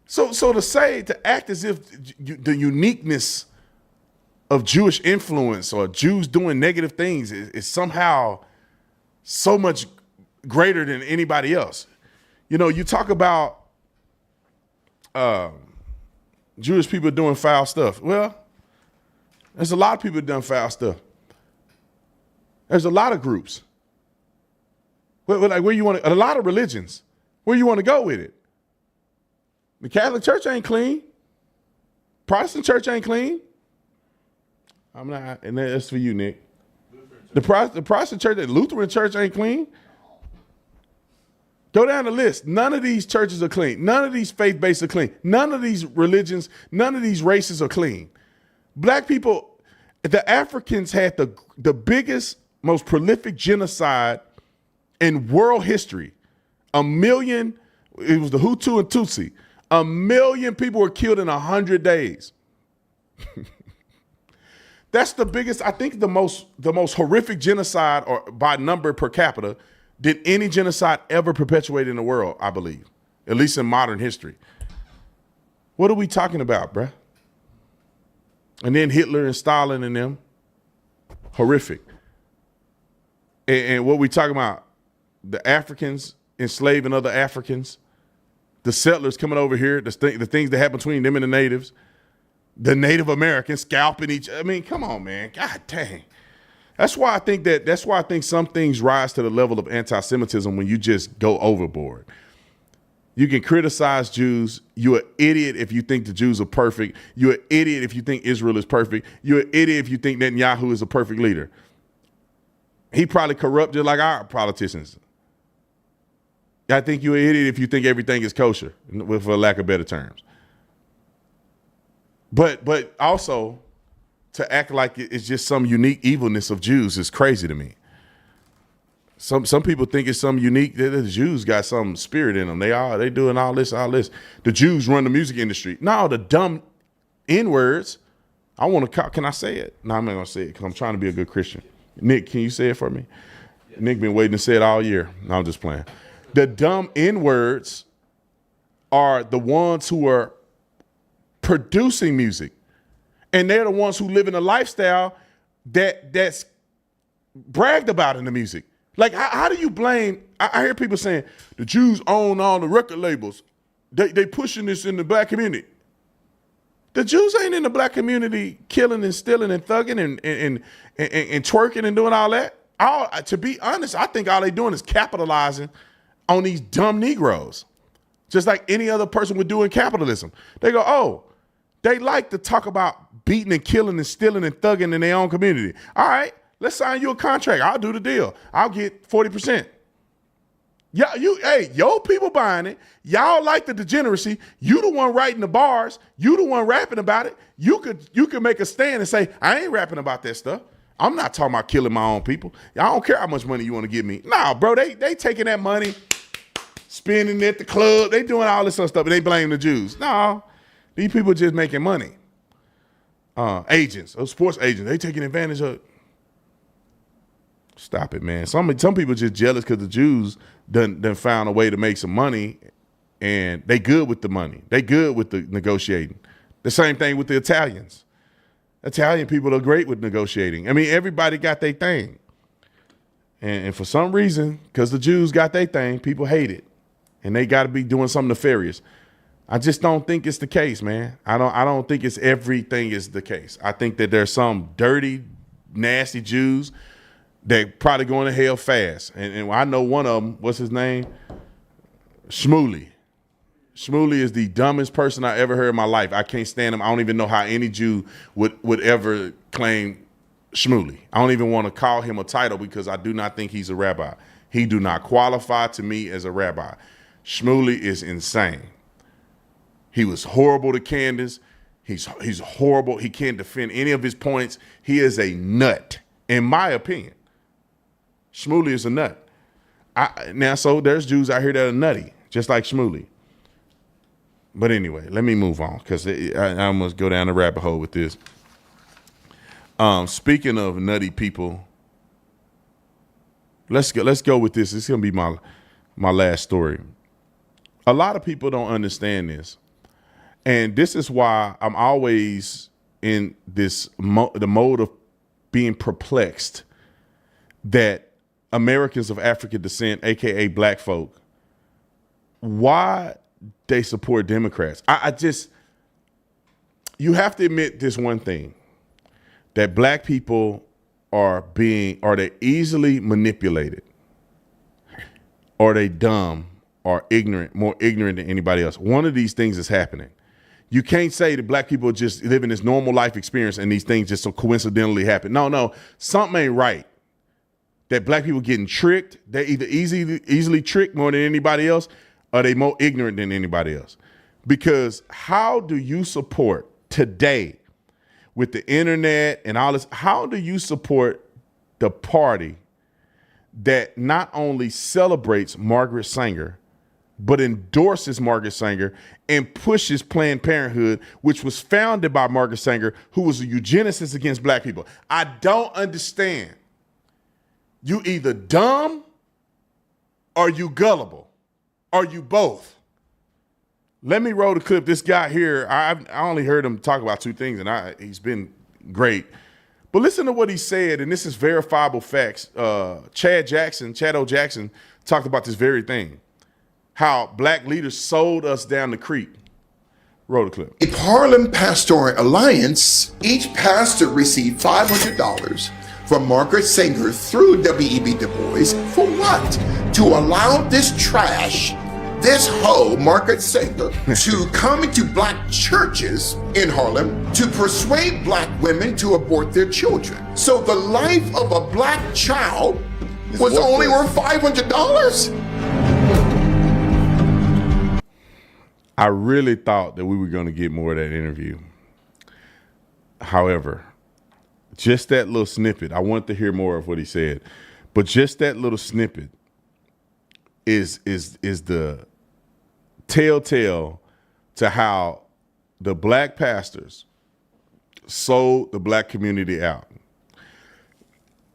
So to act as if the uniqueness of Jewish influence or Jews doing negative things is somehow so much greater than anybody else. You know, you talk about Jewish people doing foul stuff. Well, there's a lot of people that done foul stuff. There's a lot of groups. Like where you want to, a lot of religions. Where you want to go with it? The Catholic Church ain't clean. Protestant Church ain't clean. I'm not, and that's for you, Nick. The Protestant Church, the Lutheran Church ain't clean. Go down the list. None of these churches are clean. None of these faith-based are clean. None of these religions, none of these races are clean. Black people, the Africans had the biggest, most prolific genocide in world history. 1 million, it was the Hutu and Tutsi. 1 million people were killed in 100 days. That's the biggest, I think the most horrific genocide or by number per capita than any genocide ever perpetuated in the world, I believe, at least in modern history. What are we talking about, bruh? And then Hitler and Stalin and them, horrific. And what we talking about, the Africans enslaving other Africans, the settlers coming over here, the things that happen between them and the natives, the Native Americans scalping each. I mean, come on, man. God dang. That's why I think some things rise to the level of anti-Semitism when you just go overboard. You can criticize Jews. You're an idiot if you think the Jews are perfect. You're an idiot if you think Israel is perfect. You're an idiot if you think Netanyahu is a perfect leader. He probably corrupt just like our politicians. I think you're an idiot if you think everything is kosher, for lack of better terms. But also, to act like it's just some unique evilness of Jews is crazy to me. Some people think it's some unique, that the Jews got some spirit in them. They doing all this. The Jews run the music industry. No, the dumb N-words. Can I say it? No, I'm not going to say it because I'm trying to be a good Christian. Nick, can you say it for me? Yes. Nick been waiting to say it all year. No, I'm just playing. The dumb N-words are the ones who are producing music. And they're the ones who live in a lifestyle that's bragged about in the music. Like, how do you blame? I hear people saying the Jews own all the record labels. They pushing this in the black community. The Jews ain't in the black community killing and stealing and thugging and twerking and doing all that. To be honest, I think all they doing is capitalizing on these dumb Negroes, just like any other person would do in capitalism. They go, oh, they like to talk about beating and killing and stealing and thugging in their own community. All right, let's sign you a contract. I'll do the deal. I'll get 40%. Yeah, your people buying it. Y'all like the degeneracy. You the one writing the bars. You the one rapping about it. You could make a stand and say, I ain't rapping about that stuff. I'm not talking about killing my own people. I don't care how much money you want to give me. Nah, bro, they taking that money, spending it at the club. They doing all this other stuff, and they blame the Jews. No, these people just making money. Agents, sports agents, they taking advantage of it. Stop it, man. Some people just jealous because the Jews done found a way to make some money, and they good with the money. They good with the negotiating. The same thing with the Italians. Italian people are great with negotiating. I mean, everybody got their thing. And for some reason, because the Jews got their thing, people hate it. And they got to be doing something nefarious. I just don't think it's the case, man. I don't think it's everything is the case. I think that there's some dirty, nasty Jews that probably going to hell fast. And I know one of them, what's his name? Shmuley. Shmuley is the dumbest person I ever heard in my life. I can't stand him. I don't even know how any Jew would ever claim Shmuley. I don't even want to call him a title because I do not think he's a rabbi. He do not qualify to me as a rabbi. Shmuley is insane. He was horrible to Candace. He's horrible. He can't defend any of his points. He is a nut, in my opinion. Shmuley is a nut. Now, so there's Jews out here that are nutty, just like Shmuley. But anyway, let me move on because I must go down the rabbit hole with this. Speaking of nutty people, let's go with this. It's gonna be my last story. A lot of people don't understand this, and this is why I'm always in the mode of being perplexed that Americans of African descent, aka black folk, why they support Democrats. You have to admit this one thing, that black people are they easily manipulated? Are they dumb or ignorant, more ignorant than anybody else? One of these things is happening. You can't say that black people just living this normal life experience and these things just so coincidentally happen. No, something ain't right. That black people getting tricked. They're either easily tricked more than anybody else, or they more ignorant than anybody else. Because how do you support today with the internet and all this, how do you support the party that not only celebrates Margaret Sanger, but endorses Margaret Sanger and pushes Planned Parenthood, which was founded by Margaret Sanger, who was a eugenicist against black people? I don't understand. You either dumb or you gullible. Or you both. Let me roll the clip. This guy here, I only heard him talk about two things, and he's been great. But listen to what he said, and this is verifiable facts. Chad O. Jackson, talked about this very thing. How black leaders sold us down the creek. Roll the clip. A Harlem Pastoral Alliance, each pastor received $500 from Margaret Sanger through W.E.B. Du Bois for what? To allow this trash, this hoe, Margaret Sanger, to come into black churches in Harlem to persuade black women to abort their children. So the life of a black child was only worth $500? I really thought that we were going to get more of that interview. However, just that little snippet, I wanted to hear more of what he said, but just that little snippet is the telltale to how the black pastors sold the black community out.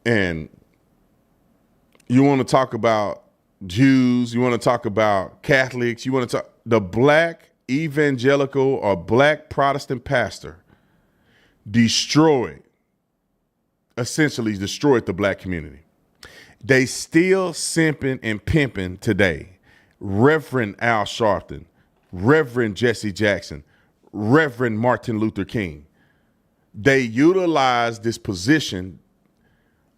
And you want to talk about Jews, you want to talk about Catholics, you want to talk, the black evangelical or black Protestant pastor essentially destroyed the black community. They still simping and pimping today. Reverend Al Sharpton, Reverend Jesse Jackson, Reverend Martin Luther King. They utilize this position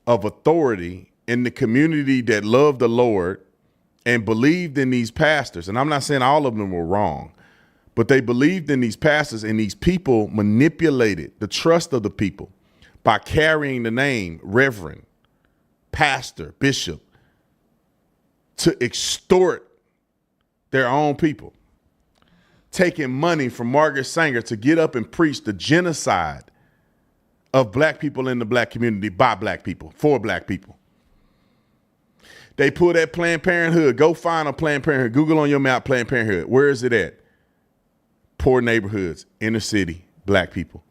of authority in the community that loved the Lord and believed in these pastors. And I'm not saying all of them were wrong, but they believed in these pastors, and these people manipulated the trust of the people by carrying the name Reverend, Pastor, Bishop, to extort their own people, taking money from Margaret Sanger to get up and preach the genocide of black people in the black community by black people, for black people. They pull that Planned Parenthood. Go find a Planned Parenthood. Google on your map Planned Parenthood. Where is it at? Poor neighborhoods, inner city, black people.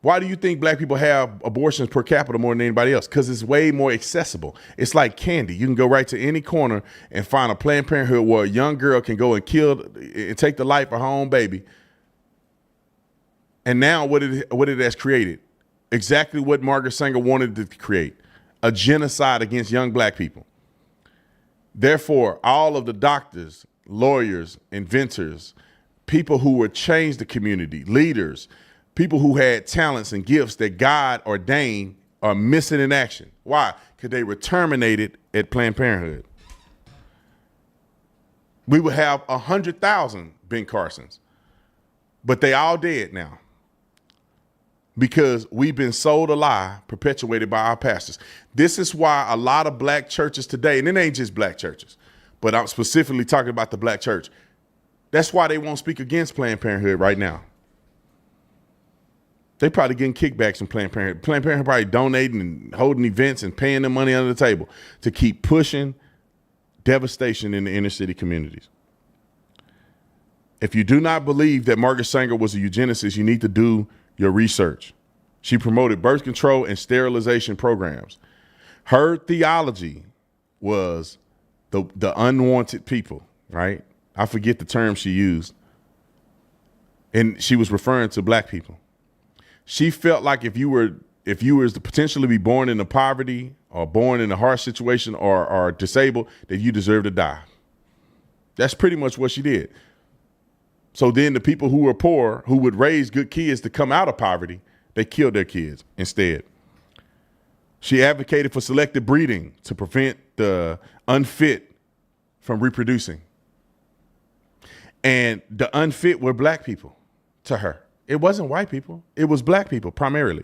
Why do you think black people have abortions per capita more than anybody else? Because it's way more accessible. It's like candy. You can go right to any corner and find a Planned Parenthood where a young girl can go and kill and take the life of her own baby. And now what it has created? Exactly what Margaret Sanger wanted to create. A genocide against young black people. Therefore, all of the doctors, lawyers, inventors, people who would change the community, leaders, people who had talents and gifts that God ordained are missing in action. Why? Because they were terminated at Planned Parenthood. We would have 100,000 Ben Carsons, but they all dead now. because we've been sold a lie perpetuated by our pastors. This is why a lot of black churches today, and it ain't just black churches, but I'm specifically talking about the black church. That's why they won't speak against Planned Parenthood right now. They probably getting kickbacks from Planned Parenthood. Planned Parenthood probably donating and holding events and paying them money under the table to keep pushing devastation in the inner city communities. If you do not believe that Margaret Sanger was a eugenicist, you need to do your research. She promoted birth control and sterilization programs. Her theology was the unwanted people, right? I forget the term she used. And she was referring to black people. She felt like if you were to potentially be born into poverty or born in a harsh situation or disabled, that you deserve to die. That's pretty much what she did. So then the people who were poor, who would raise good kids to come out of poverty, they killed their kids instead. She advocated for selective breeding to prevent the unfit from reproducing. And the unfit were black people to her. It wasn't white people. It was black people primarily.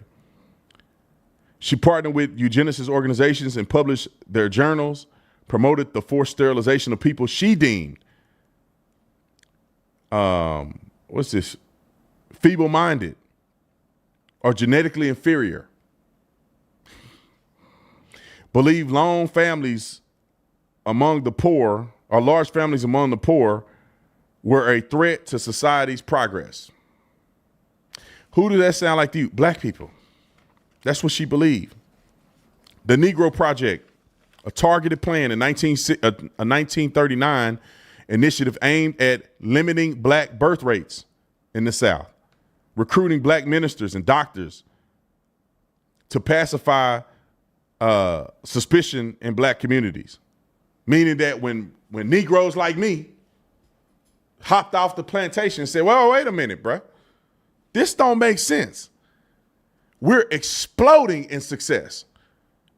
She partnered with eugenicist organizations and published their journals, promoted the forced sterilization of people she deemed feeble-minded or genetically inferior. Believed lone families among the poor, or large families among the poor, were a threat to society's progress. Who does that sound like to you? Black people. That's what she believed. The Negro Project, a targeted plan in 1939 initiative aimed at limiting black birth rates in the South, recruiting black ministers and doctors to pacify suspicion in black communities. Meaning that when Negroes like me hopped off the plantation and said, well, wait a minute, bruh. This don't make sense. We're exploding in success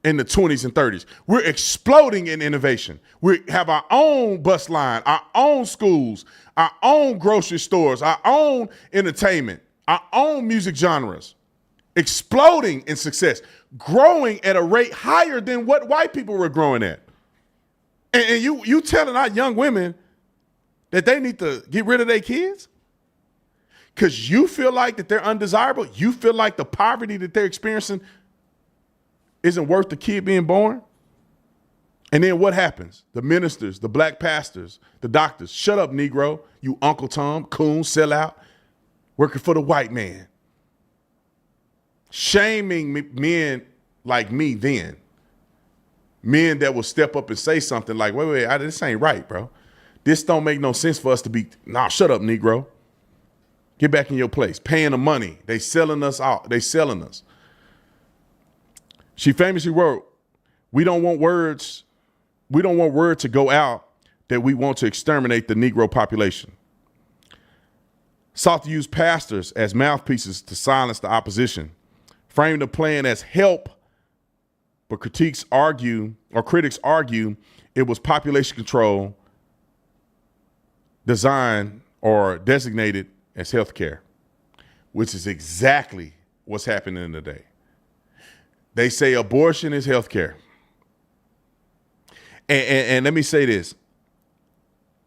in the 20s and 30s. We're exploding in innovation. We have our own bus line, our own schools, our own grocery stores, our own entertainment, our own music genres. Exploding in success, growing at a rate higher than what white people were growing at. And you telling our young women that they need to get rid of their kids? Because you feel like that they're undesirable? You feel like the poverty that they're experiencing isn't worth the kid being born? And then what happens? The ministers, the black pastors, the doctors, shut up, Negro, you Uncle Tom, coon, sellout, working for the white man. Shaming men like me then. Men that will step up and say something like, wait, this ain't right, bro. This don't make no sense for us to be, shut up, Negro. Get back in your place. Paying the money. They selling us out. They selling us. She famously wrote, we don't want word to go out that we want to exterminate the Negro population. Sought to use pastors as mouthpieces to silence the opposition. Framed the plan as help, but critics argue it was population control designed or designated as healthcare, which is exactly what's happening today. They say abortion is healthcare. And let me say this.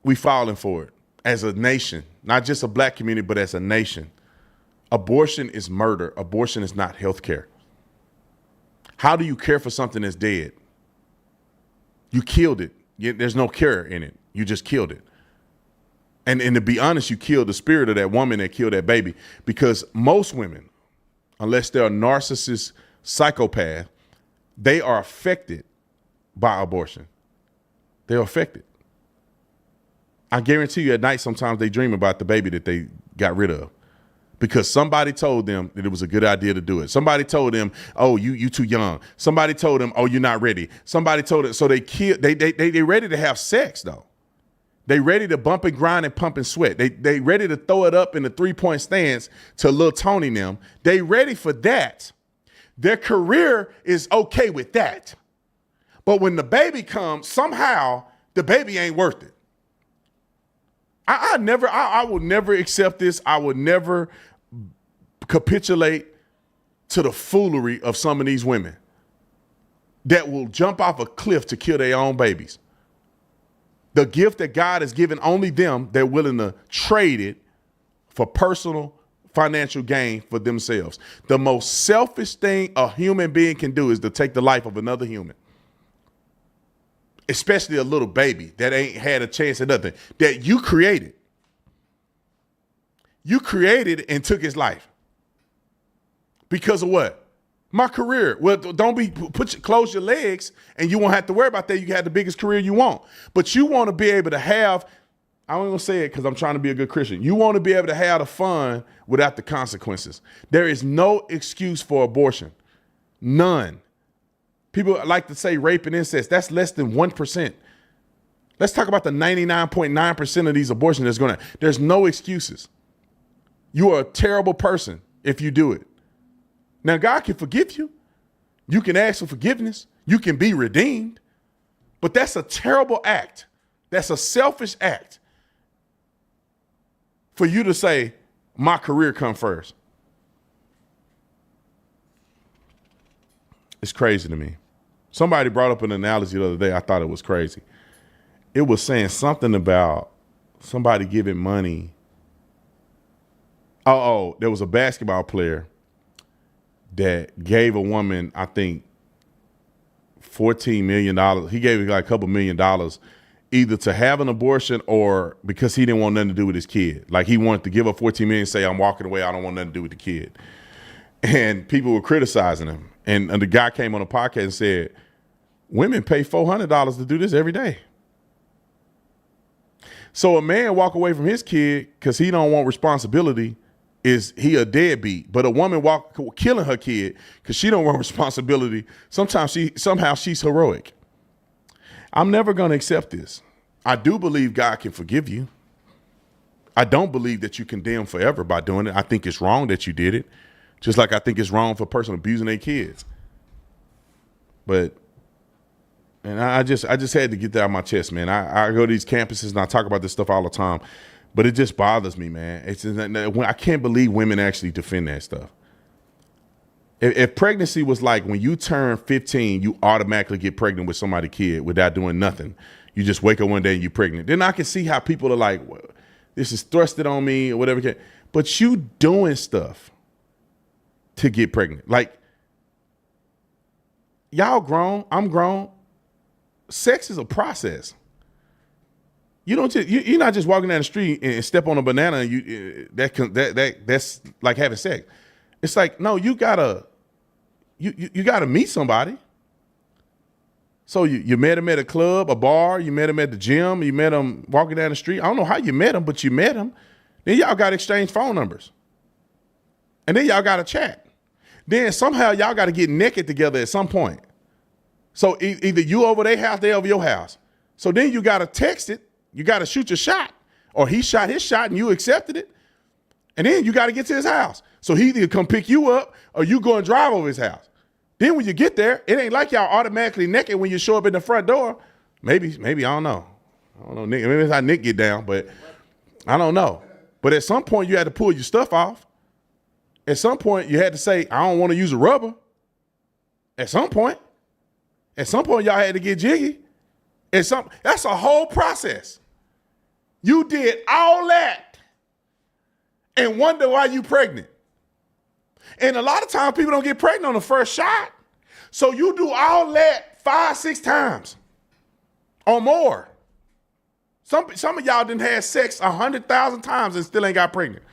We falling for it as a nation, not just a black community, but as a nation. Abortion is murder. Abortion is not healthcare. How do you care for something that's dead? You killed it. There's no care in it. You just killed it. And to be honest, you killed the spirit of that woman that killed that baby, because most women, unless they're a narcissist psychopath, they are affected by abortion. They're affected. I guarantee you at night sometimes they dream about the baby that they got rid of because somebody told them that it was a good idea to do it. Somebody told them, oh, you too young. Somebody told them, oh, you're not ready. Somebody told them. So they ready to have sex though. They ready to bump and grind and pump and sweat. They ready to throw it up in the 3-point stance to Lil Tony and them. They ready for that. Their career is okay with that. But when the baby comes, somehow the baby ain't worth it. I will never accept this. I will never capitulate to the foolery of some of these women that will jump off a cliff to kill their own babies. The gift that God has given only them, they're willing to trade it for personal financial gain for themselves. The most selfish thing a human being can do is to take the life of another human. Especially a little baby that ain't had a chance at nothing, that you created. You created and took his life. Because of what? My career. Well, close your legs and you won't have to worry about that. You can have the biggest career you want. But you want to be able to have, I don't even say it because I'm trying to be a good Christian. You want to be able to have the fun without the consequences. There is no excuse for abortion. None. People like to say rape and incest. That's less than 1%. Let's talk about the 99.9% of these abortions there's no excuses. You are a terrible person if you do it. Now, God can forgive you. You can ask for forgiveness. You can be redeemed. But that's a terrible act. That's a selfish act for you to say, my career come first. It's crazy to me. Somebody brought up an analogy the other day. I thought it was crazy. It was saying something about somebody giving money. There was a basketball player that gave a woman, I think, $14 million. He gave her like a couple $1 million either to have an abortion or because he didn't want nothing to do with his kid. Like he wanted to give her $14 million and say, I'm walking away. I don't want nothing to do with the kid. And people were criticizing him. And the guy came on a podcast and said, women pay $400 to do this every day. So a man walk away from his kid because he don't want responsibility. Is he a deadbeat? But a woman killing her kid because she don't want responsibility. Somehow she's heroic. I'm never going to accept this. I do believe God can forgive you. I don't believe that you condemn forever by doing it. I think it's wrong that you did it. Just like I think it's wrong for a person abusing their kids. And I just had to get that out of my chest, man. I go to these campuses and I talk about this stuff all the time. But it just bothers me, man. I can't believe women actually defend that stuff. If pregnancy was like when you turn 15, you automatically get pregnant with somebody's kid without doing nothing. You just wake up one day and you're pregnant. Then I can see how people are like, well, this is thrusted on me or whatever. But you doing stuff to get pregnant. Like, y'all grown, I'm grown. Sex is a process. You're not just walking down the street and step on a banana and that's like having sex. It's like, no, you gotta meet somebody. So you met him at a club, a bar, you met him at the gym, you met him walking down the street. I don't know how you met him, but you met him. Then y'all got to exchange phone numbers. And then y'all got to chat. Then somehow y'all got to get naked together at some point. So either you over their house, they over your house. So then you got to text it. You got to shoot your shot, or he shot his shot and you accepted it. And then you got to get to his house. So he either come pick you up or you go and drive over his house. Then when you get there, it ain't like y'all automatically naked when you show up in the front door. Maybe, I don't know. Maybe it's how Nick get down, but I don't know. But at some point you had to pull your stuff off. At some point you had to say, I don't want to use a rubber. At some point y'all had to get jiggy. That's a whole process. You did all that and wonder why you pregnant. And a lot of times people don't get pregnant on the first shot. So you do all that 5-6 times or more. Some of y'all done had sex 100,000 times and still ain't got pregnant.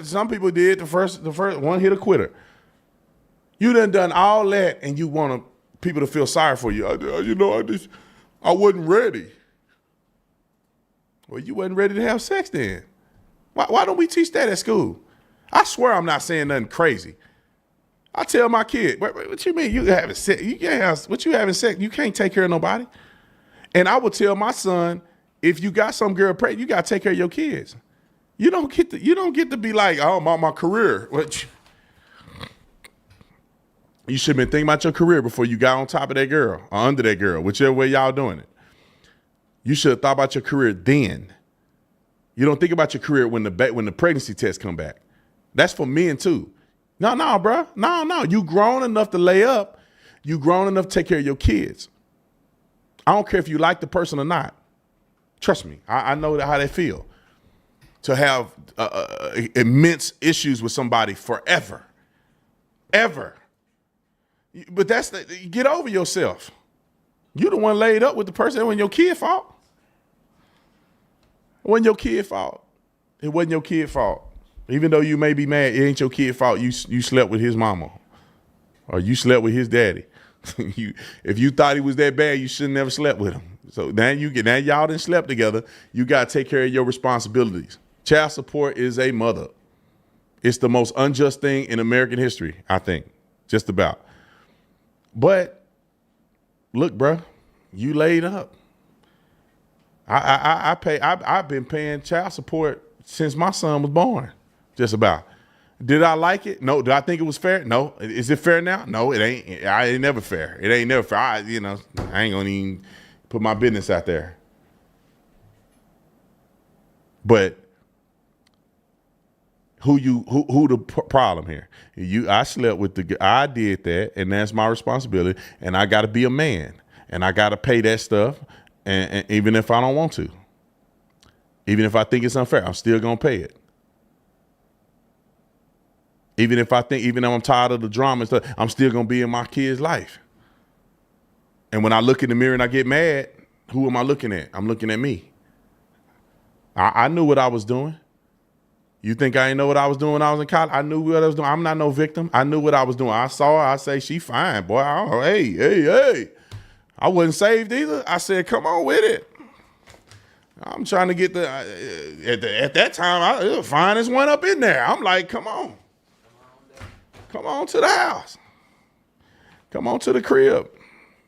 Some people did the first one hit a quitter. You done all that and you want people to feel sorry for you. I wasn't ready. Well, you wasn't ready to have sex then. Why don't we teach that at school? I swear I'm not saying nothing crazy. I tell my kid, what you mean you having sex? You can't have, what you having sex? You can't take care of nobody. And I would tell my son, if you got some girl pregnant, you got to take care of your kids. You don't get to be like, oh, my career. You should have been thinking about your career before you got on top of that girl or under that girl, whichever way y'all doing it. You should have thought about your career then. You don't think about your career when the pregnancy test come back. That's for men too. No, bro. No. You grown enough to lay up. You grown enough to take care of your kids. I don't care if you like the person or not. Trust me. I know how they feel. To have immense issues with somebody forever. Ever. But get over yourself. You the one laid up with the person. It wasn't your kid's fault. It wasn't your kid's fault. It wasn't your kid's fault. Even though you may be mad, it ain't your kid's fault. You slept with his mama. Or you slept with his daddy. If you thought he was that bad, you should never slept with him. So now y'all done slept together. You got to take care of your responsibilities. Child support is a mother. It's the most unjust thing in American history, I think. Just about. But look, bro, you laid up. I've been paying child support since my son was born. Just about. Did I like it? No. Did I think it was fair? No. Is it fair now? No, it ain't. It ain't never fair. It ain't never fair. I ain't gonna even put my business out there. But who the problem here? I slept with I did that, and that's my responsibility. And I got to be a man, and I got to pay that stuff, and even if I don't want to, even if I think it's unfair, I'm still gonna pay it. Even if even though I'm tired of the drama and stuff, I'm still gonna be in my kid's life. And when I look in the mirror and I get mad, who am I looking at? I'm looking at me. I knew what I was doing. You think I didn't know what I was doing when I was in college? I knew what I was doing. I'm not no victim. I knew what I was doing. I saw her. I say, she fine, boy. Hey. I wasn't saved either. I said, come on with it. I'm trying to get at that time, finest one up in there. I'm like, come on. Come on to the house. Come on to the crib.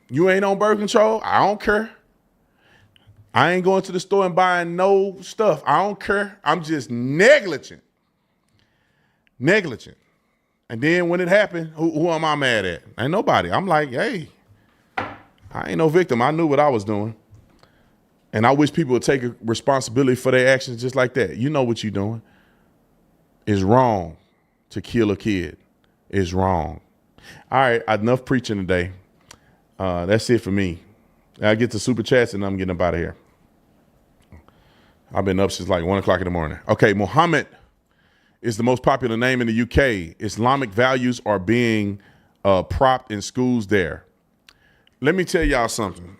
You ain't on birth control? I don't care. I ain't going to the store and buying no stuff. I don't care. I'm just negligent. And then when it happened, who am I mad at? Ain't nobody. I'm like, hey, I ain't no victim. I knew what I was doing. And I wish people would take responsibility for their actions just like that. You know what you're doing. It's wrong to kill a kid. It's wrong. All right, enough preaching today. That's it for me. I get to super chats and I'm getting up out of here. I've been up since like 1 o'clock in the morning. Okay, Muhammad is the most popular name in the UK. Islamic values are being propped in schools there. Let me tell y'all something.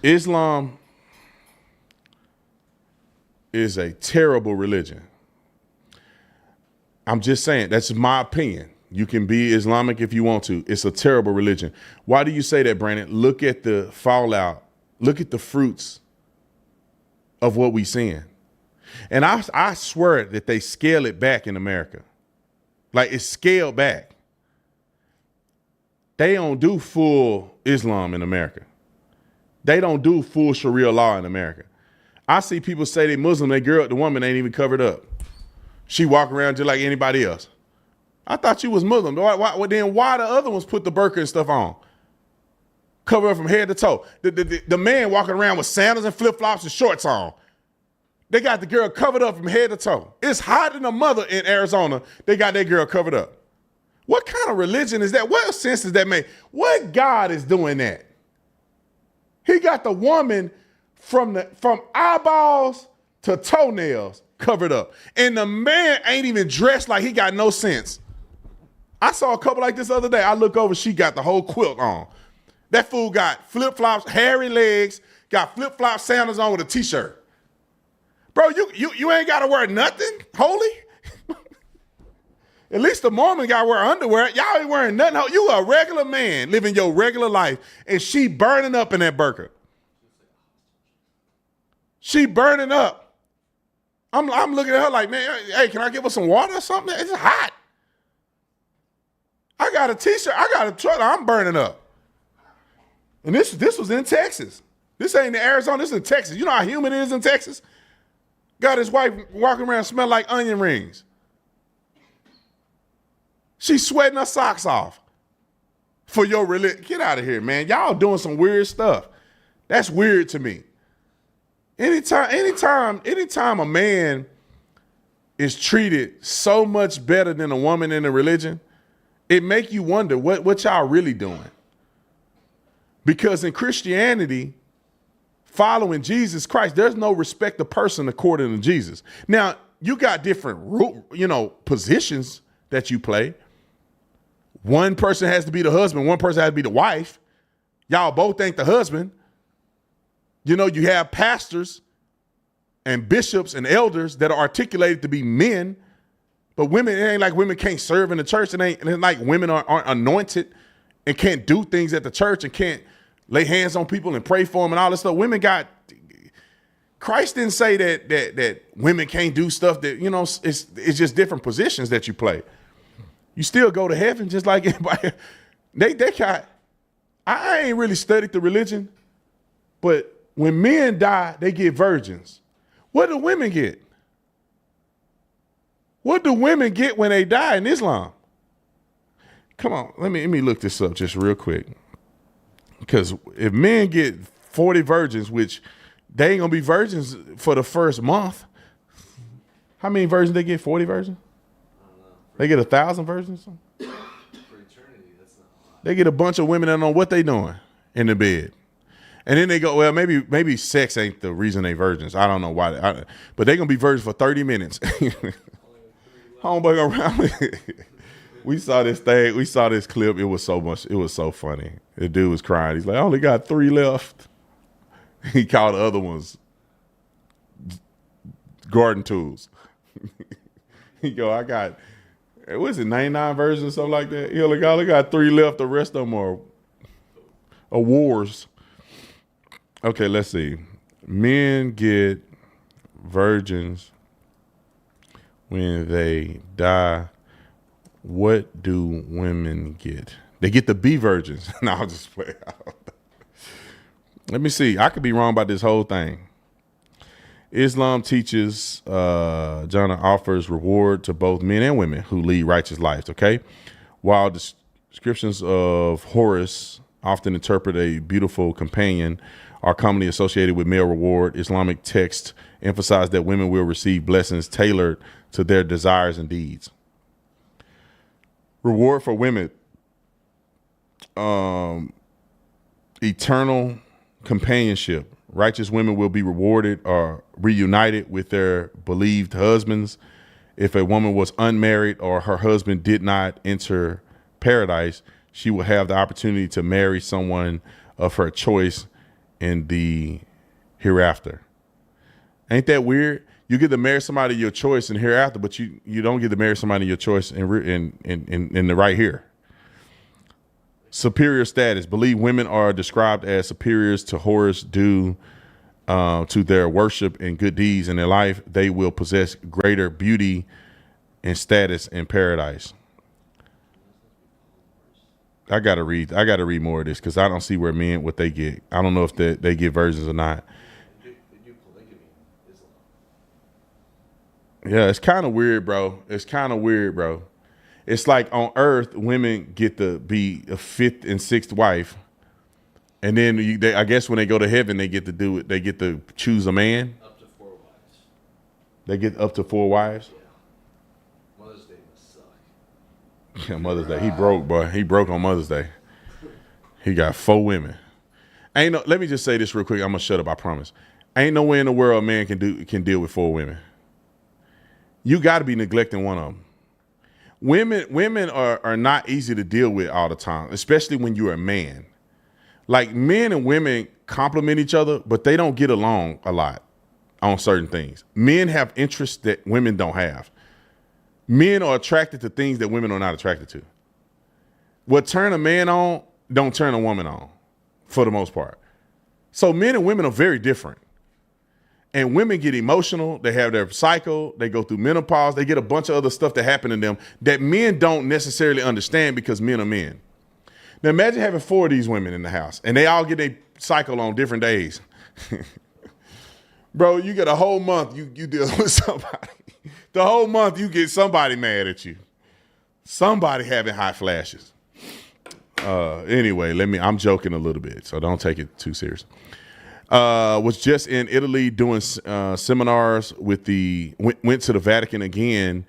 Islam is a terrible religion. I'm just saying, that's my opinion. You can be Islamic if you want to. It's a terrible religion. Why do you say that, Brandon? Look at the fallout. Look at the fruits of what we seeing. And I swear that they scale it back in America. Like, it's scaled back. They don't do full Islam in America. They don't do full Sharia law in America. I see people say they Muslim, the woman ain't even covered up. She walk around just like anybody else. I thought you was Muslim. Then why the other ones put the burqa and stuff on? Cover up from head to toe. The man walking around with sandals and flip-flops and shorts on. They got the girl covered up from head to toe. It's hot in the mother in Arizona. They got that girl covered up. What kind of religion is that? What sense does that make? What God is doing that? He got the woman from eyeballs to toenails covered up. And the man ain't even dressed like he got no sense. I saw a couple like this the other day. I look over, she got the whole quilt on. That fool got flip-flops, hairy legs, got flip-flop sandals on with a t-shirt. Bro, you ain't got to wear nothing holy? At least the Mormon got to wear underwear. Y'all ain't wearing nothing. You a regular man living your regular life, and she burning up in that burqa. She burning up. I'm looking at her like, man, hey, can I give her some water or something? It's hot. I got a t-shirt. I got a truck. I'm burning up. And this was in Texas. This ain't in Arizona. This is in Texas. You know how humid it is in Texas? Got his wife walking around smelling like onion rings. She's sweating her socks off for your religion. Get out of here, man. Y'all doing some weird stuff. That's weird to me. Anytime a man is treated so much better than a woman in a religion, it make you wonder what y'all really doing. Because in Christianity, following Jesus Christ, there's no respect of person according to Jesus. Now, you got different, positions that you play. One person has to be the husband. One person has to be the wife. Y'all both ain't the husband. You have pastors and bishops and elders that are articulated to be men. But women, it ain't like women can't serve in the church. It ain't like women aren't anointed and can't do things at the church and can't lay hands on people and pray for them and all this stuff. Christ didn't say that women can't do stuff that, it's just different positions that you play. You still go to heaven just like anybody. I ain't really studied the religion, but when men die, they get virgins. What do women get? What do women get when they die in Islam? Come on, let me look this up just real quick. Because if men get 40 virgins, which they ain't gonna be virgins for the first month. How many virgins they get? 40 virgins? They get 1,000 virgins? For eternity, that's not a lot. They get a bunch of women that don't know what they doing in the bed. And then they go, well, maybe sex ain't the reason they virgins. I don't know why. But they going to be virgins for 30 minutes. Homeboy around. We saw this thing. We saw this clip. It was so funny. The dude was crying. He's like, I only got 3 left. He called the other ones garden tools. He go, I got, what is it, 99 versions or something like that? He only got 3 left. The rest of them are wars. Okay, let's see. Men get virgins when they die. What do women get? They get to be virgins. No, I'll just play out. Let me see. I could be wrong about this whole thing. Islam teaches, Jannah offers reward to both men and women who lead righteous lives, okay? While descriptions of Horus often interpret a beautiful companion are commonly associated with male reward, Islamic texts emphasize that women will receive blessings tailored to their desires and deeds. Reward for women, eternal companionship. Righteous women will be rewarded or reunited with their believed husbands. If a woman was unmarried or her husband did not enter paradise, she will have the opportunity to marry someone of her choice in the hereafter. Ain't that weird? You get to marry somebody of your choice in hereafter, but you don't get to marry somebody of your choice in the right here. Superior status. Believe women are described as superiors to Horus due to their worship and good deeds in their life. They will possess greater beauty and status in paradise. I gotta read more of this because I don't see where men what they get. I don't know if they get virgins or not. Yeah, it's kind of weird, bro. It's like on Earth, women get to be a 5th and 6th wife, and then I guess when they go to heaven, they get to do it. They get to choose a man. Up to 4 wives. They get up to 4 wives. Yeah. Mother's Day must suck. Yeah, Mother's Day. He broke, boy. He broke on Mother's Day. He got 4 women. Let me just say this real quick. I'm gonna shut up. I promise. Ain't no way in the world a man can deal with 4 women. You got to be neglecting one of them. Women are not easy to deal with all the time, especially when you're a man. Like, men and women complement each other, but they don't get along a lot on certain things. Men have interests that women don't have. Men are attracted to things that women are not attracted to. What turn a man on don't turn a woman on, for the most part. So men and women are very different. And women get emotional. They have their cycle. They go through menopause. They get a bunch of other stuff that happen to them that men don't necessarily understand because men are men. Now imagine having 4 of these women in the house and they all get their cycle on different days. Bro, you get a whole month you deal with somebody. The whole month you get somebody mad at you. Somebody having hot flashes. Anyway, I'm joking a little bit, so don't take it too serious. Was just in Italy doing seminars with went to the Vatican again.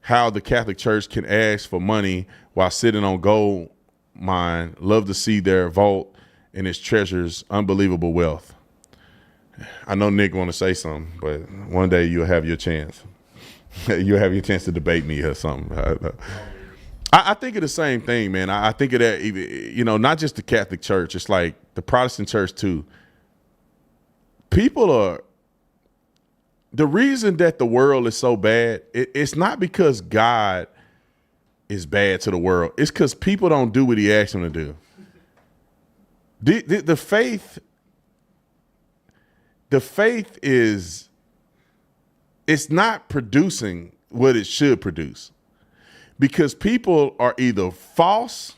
How the Catholic Church can ask for money while sitting on gold mine. Love to see their vault and its treasures, unbelievable wealth. I know Nick want to say something, but one day you'll have your chance. You'll have your chance to debate me or something. I think of the same thing, man. I think of that, you know, not just the Catholic Church. It's like the Protestant church too. The reason that the world is so bad, it's not because God is bad to the world. It's because people don't do what he asked them to do. The faith is, it's not producing what it should produce because people are either false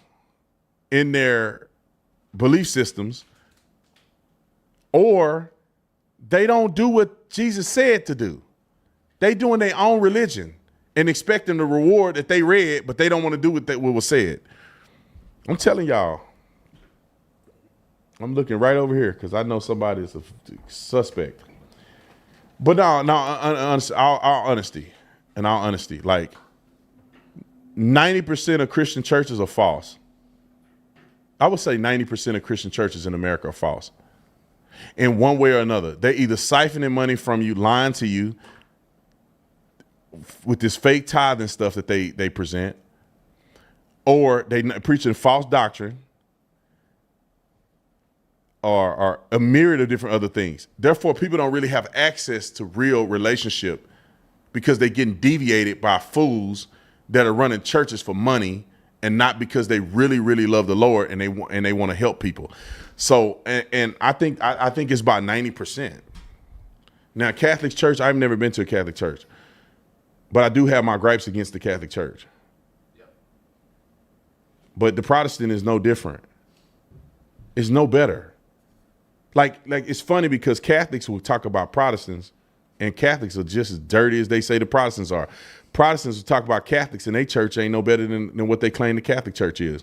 in their belief systems or they don't do what Jesus said to do. They doing their own religion and expecting the reward that they read, but they don't want to do what was said. I'm telling y'all, I'm looking right over here because I know somebody is a suspect. But all honesty, like 90% of Christian churches are false. I would say 90% of Christian churches in America are false. In one way or another, they're either siphoning money from you, lying to you with this fake tithing stuff that they present, or they preaching false doctrine, or a myriad of different other things. Therefore, people don't really have access to real relationship because they're getting deviated by fools that are running churches for money and not because they really, really love the Lord and they want to help people. So, and I think it's about 90%. Now, Catholic Church, I've never been to a Catholic church, but I do have my gripes against the Catholic Church. Yep. But the Protestant is no different. It's no better. Like it's funny because Catholics will talk about Protestants and Catholics are just as dirty as they say the Protestants are. Protestants will talk about Catholics and their church ain't no better than what they claim the Catholic Church is.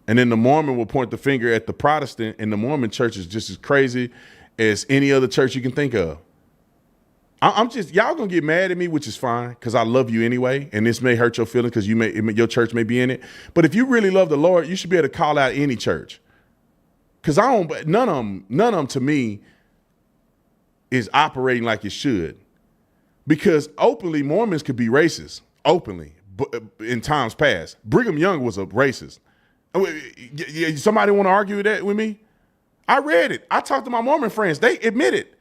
And then the Mormon will point the finger at the Protestant, and the Mormon church is just as crazy as any other church you can think of. Y'all gonna get mad at me, which is fine, because I love you anyway, and this may hurt your feelings because your church may be in it. But if you really love the Lord, you should be able to call out any church. Because none of them to me is operating like it should. Because openly, Mormons could be racist, openly, in times past. Brigham Young was a racist. Somebody want to argue that with me? I read it. I talked to my Mormon friends. They admit it.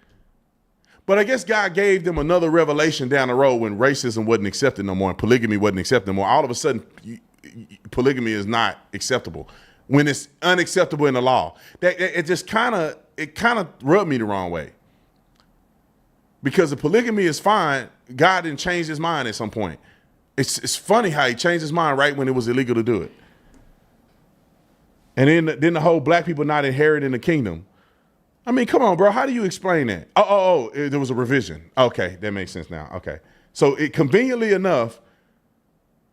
But I guess God gave them another revelation down the road when racism wasn't accepted no more and polygamy wasn't accepted no more. All of a sudden, polygamy is not acceptable when it's unacceptable in the law. It kind of rubbed me the wrong way. Because if polygamy is fine, God didn't change his mind at some point. It's funny how he changed his mind right when it was illegal to do it. And then the whole black people not inheriting the kingdom. I mean, come on, bro. How do you explain that? There was a revision. Okay, that makes sense now. Okay. So conveniently enough,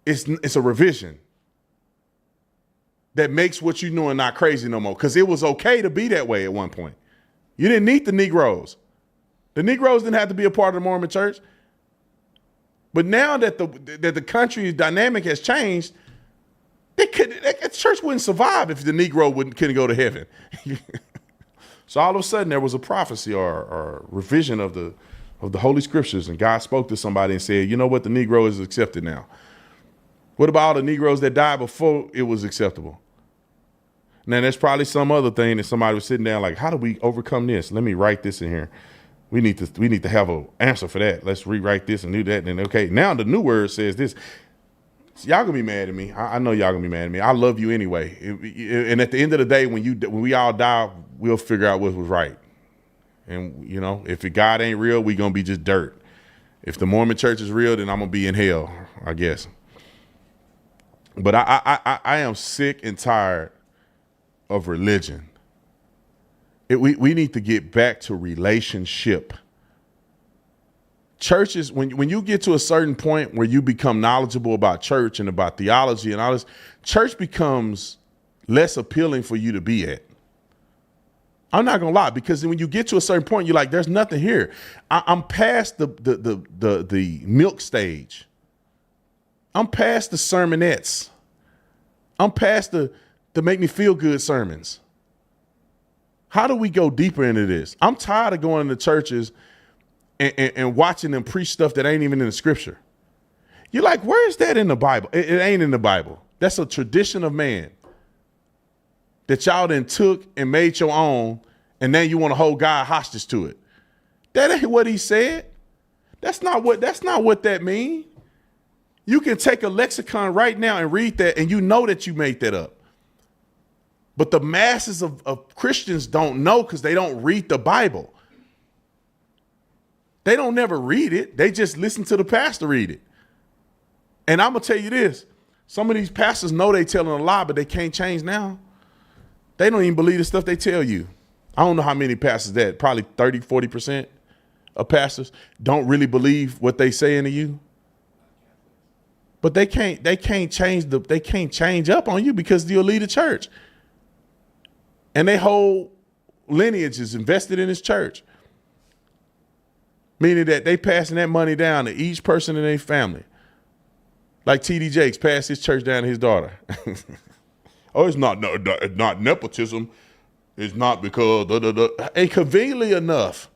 it's a revision that makes what you doing not crazy no more. Because it was okay to be that way at one point. You didn't need the Negroes. The Negroes didn't have to be a part of the Mormon church. But now that the country's dynamic has changed, the church wouldn't survive if the Negro couldn't go to heaven. So all of a sudden there was a prophecy or revision of the Holy Scriptures, and God spoke to somebody and said, you know what, the Negro is accepted now. What about all the Negroes that died before it was acceptable? Now there's probably some other thing that somebody was sitting down like, how do we overcome this? Let me write this in here. We need to have an answer for that. Let's rewrite this and do that. And okay, now the new word says this. So y'all gonna be mad at me. I know y'all gonna be mad at me. I love you anyway. And at the end of the day, when we all die, we'll figure out what was right. And you know, if God ain't real, we gonna be just dirt. If the Mormon church is real, then I'm gonna be in hell, I guess. But I am sick and tired of religion. We need to get back to relationship. Churches, when you get to a certain point where you become knowledgeable about church and about theology and all this, church becomes less appealing for you to be at. I'm not gonna lie, because when you get to a certain point, you're like, there's nothing here. I'm past the milk stage. I'm past the sermonettes. I'm past the make me feel good sermons. How do we go deeper into this? I'm tired of going into churches and watching them preach stuff that ain't even in the scripture. You're like, where is that in the Bible? It ain't in the Bible. That's a tradition of man that y'all then took and made your own, and now you want to hold God hostage to it. That ain't what he said. That's not what that means. You can take a lexicon right now and read that, and you know that you made that up. But the masses of Christians don't know because they don't read the Bible. They don't never read it. They just listen to the pastor read it. And I'm going to tell you this. Some of these pastors know they telling a lie, but they can't change now. They don't even believe the stuff they tell you. I don't know how many pastors that, probably 30, 40% of pastors don't really believe what they saying to you. But they can't change up on you because you'll lead a church. And their whole lineage is invested in this church. Meaning that they passing that money down to each person in their family. Like T.D. Jakes passed his church down to his daughter. Oh, it's not nepotism. It's not because And conveniently enough,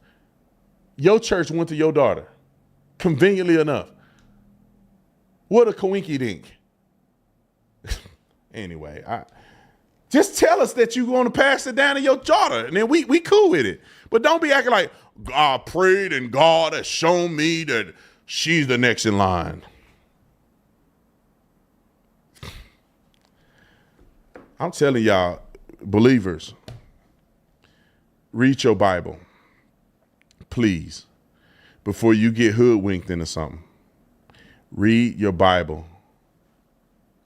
your church went to your daughter. Conveniently enough. What a coinky dink. Anyway, just tell us that you're going to pass it down to your daughter, and then we cool with it. But don't be acting like, I prayed and God has shown me that she's the next in line. I'm telling y'all, believers, read your Bible, please, before you get hoodwinked into something. Read your Bible.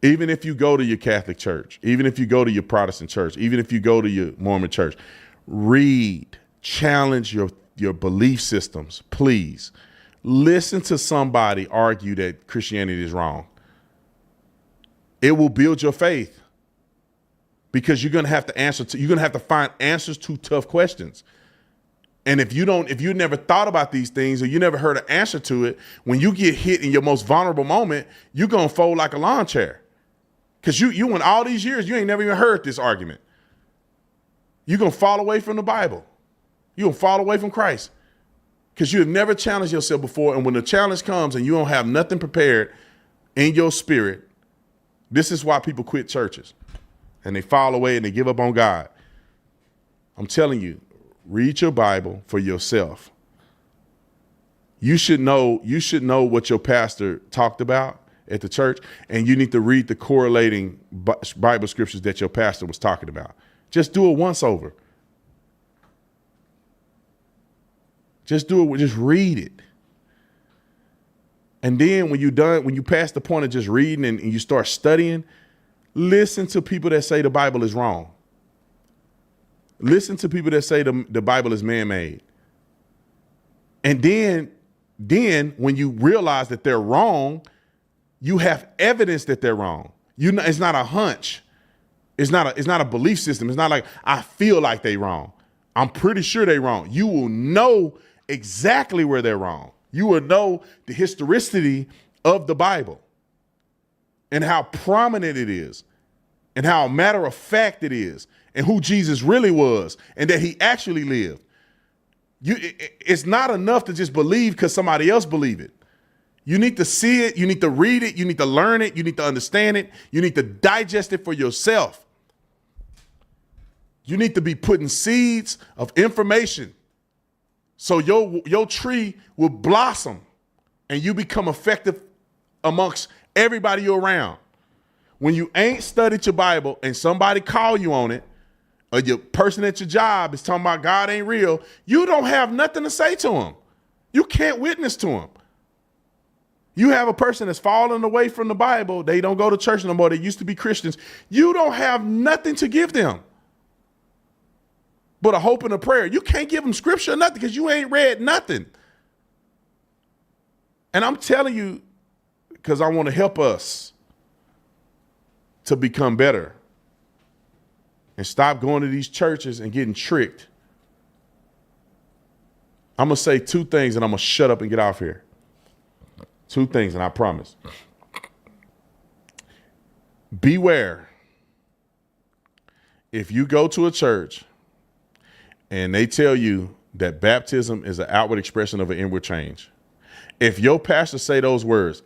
Even if you go to your Catholic church, even if you go to your Protestant church, even if you go to your Mormon church, read, challenge your belief systems, please. Listen to somebody argue that Christianity is wrong. It will build your faith. Because you're going to have to find answers to tough questions. And if you never thought about these things or you never heard an answer to it, when you get hit in your most vulnerable moment, you're going to fold like a lawn chair. Because you went all these years, you ain't never even heard this argument. You're going to fall away from the Bible. You're going to fall away from Christ. Because you have never challenged yourself before. And when the challenge comes and you don't have nothing prepared in your spirit, this is why people quit churches. And they fall away and they give up on God. I'm telling you, read your Bible for yourself. You should know what your pastor talked about at the church, and you need to read the correlating Bible scriptures that your pastor was talking about. Just do it once over. Just read it. And then when you pass the point of just reading and you start studying, listen to people that say the Bible is wrong. Listen to people that say the Bible is man-made. And then when you realize that they're wrong, you have evidence that they're wrong. It's not a hunch. It's not a belief system. It's not like I feel like they're wrong. I'm pretty sure they're wrong. You will know exactly where they're wrong. You will know the historicity of the Bible and how prominent it is and how matter of fact it is and who Jesus really was and that he actually lived. It's not enough to just believe because somebody else believed it. You need to see it. You need to read it. You need to learn it. You need to understand it. You need to digest it for yourself. You need to be putting seeds of information so your tree will blossom and you become effective amongst everybody you're around. When you ain't studied your Bible and somebody call you on it, or your person at your job is talking about God ain't real, you don't have nothing to say to them. You can't witness to them. You have a person that's fallen away from the Bible. They don't go to church no more. They used to be Christians. You don't have nothing to give them but a hope and a prayer. You can't give them scripture or nothing because you ain't read nothing. And I'm telling you, because I want to help us to become better and stop going to these churches and getting tricked I'm going to say two things and I'm going to shut up and get off here. Two things, and I promise. Beware. If you go to a church and they tell you that baptism is an outward expression of an inward change, if your pastor say those words,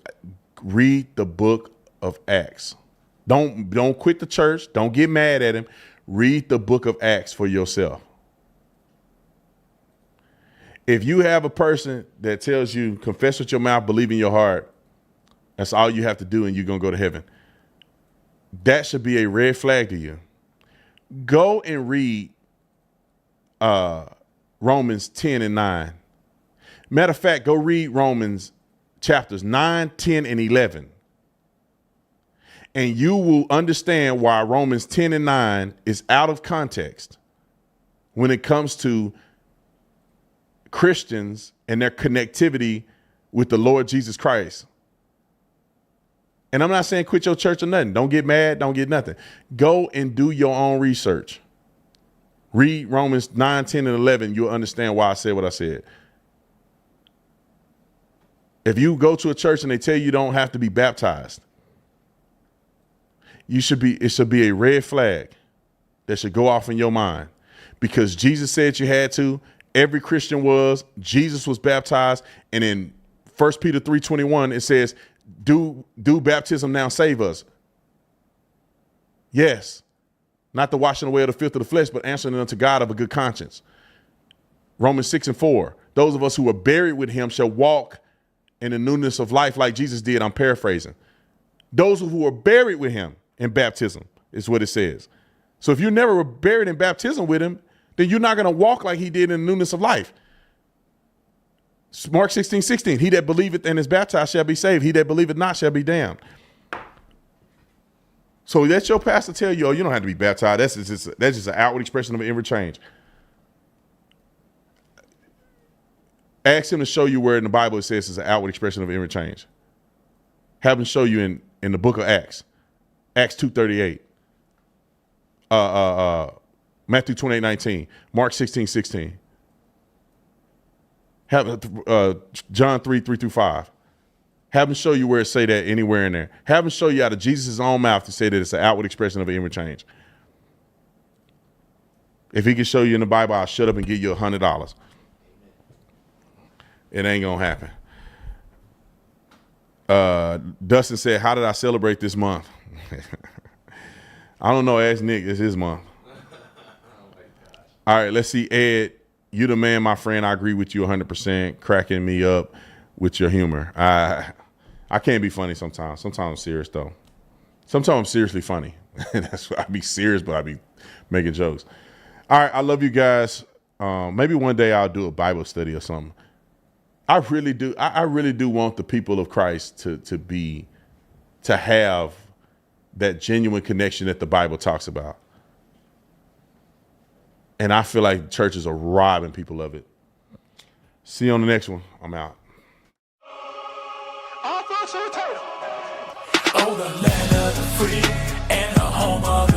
read the book of Acts. Don't quit the church. Don't get mad at him. Read the book of Acts for yourself. If you have a person that tells you, confess with your mouth, believe in your heart, that's all you have to do and you're going to go to heaven, that should be a red flag to you. Go and read Romans 10 and 9. Matter of fact, go read Romans chapters 9, 10, and 11. And you will understand why Romans 10 and 9 is out of context when it comes to Christians and their connectivity with the Lord Jesus Christ. And I'm not saying quit your church or nothing. Don't get mad. Don't get nothing. Go and do your own research. Read Romans 9, 10, and 11. You'll understand why I said what I said. If you go to a church and they tell you don't have to be baptized, it should be a red flag that should go off in your mind, because Jesus said you had to. Every Christian was. Jesus was baptized. And in 1 Peter 3:21, it says, do baptism now save us. Yes. Not the washing away of the filth of the flesh, but answering unto God of a good conscience. Romans 6 and 4, those of us who are buried with him shall walk in the newness of life like Jesus did. I'm paraphrasing. Those who are buried with him in baptism is what it says. So if you never were buried in baptism with him, then you're not going to walk like he did in the newness of life. Mark 16:16, he that believeth and is baptized shall be saved. He that believeth not shall be damned. So let your pastor tell you, oh, you don't have to be baptized. That's just an outward expression of an inward change. Ask him to show you where in the Bible it says it's an outward expression of inward change. Have him show you in the book of Acts. Acts 2:38. Matthew 28:19. Mark 16:16. Have John 3:3-5. Have him show you where it say that anywhere in there. Have him show you out of Jesus' own mouth to say that it's an outward expression of an inward change. If he can show you in the Bible, I'll shut up and give you $100. It ain't gonna happen. Dustin said, how did I celebrate this month? I don't know. Ask Nick. It's his month. All right, let's see. Ed, you the man, my friend. I agree with you 100%. Cracking me up with your humor. I can't be funny sometimes. Sometimes I'm serious, though. Sometimes I'm seriously funny. That's why I be serious, but I be making jokes. All right, I love you guys. Maybe one day I'll do a Bible study or something. I really do. I really do want the people of Christ to have that genuine connection that the Bible talks about. And I feel like churches are robbing people of it. See you on the next one. I'm out. Oh, the land of the free and the home of the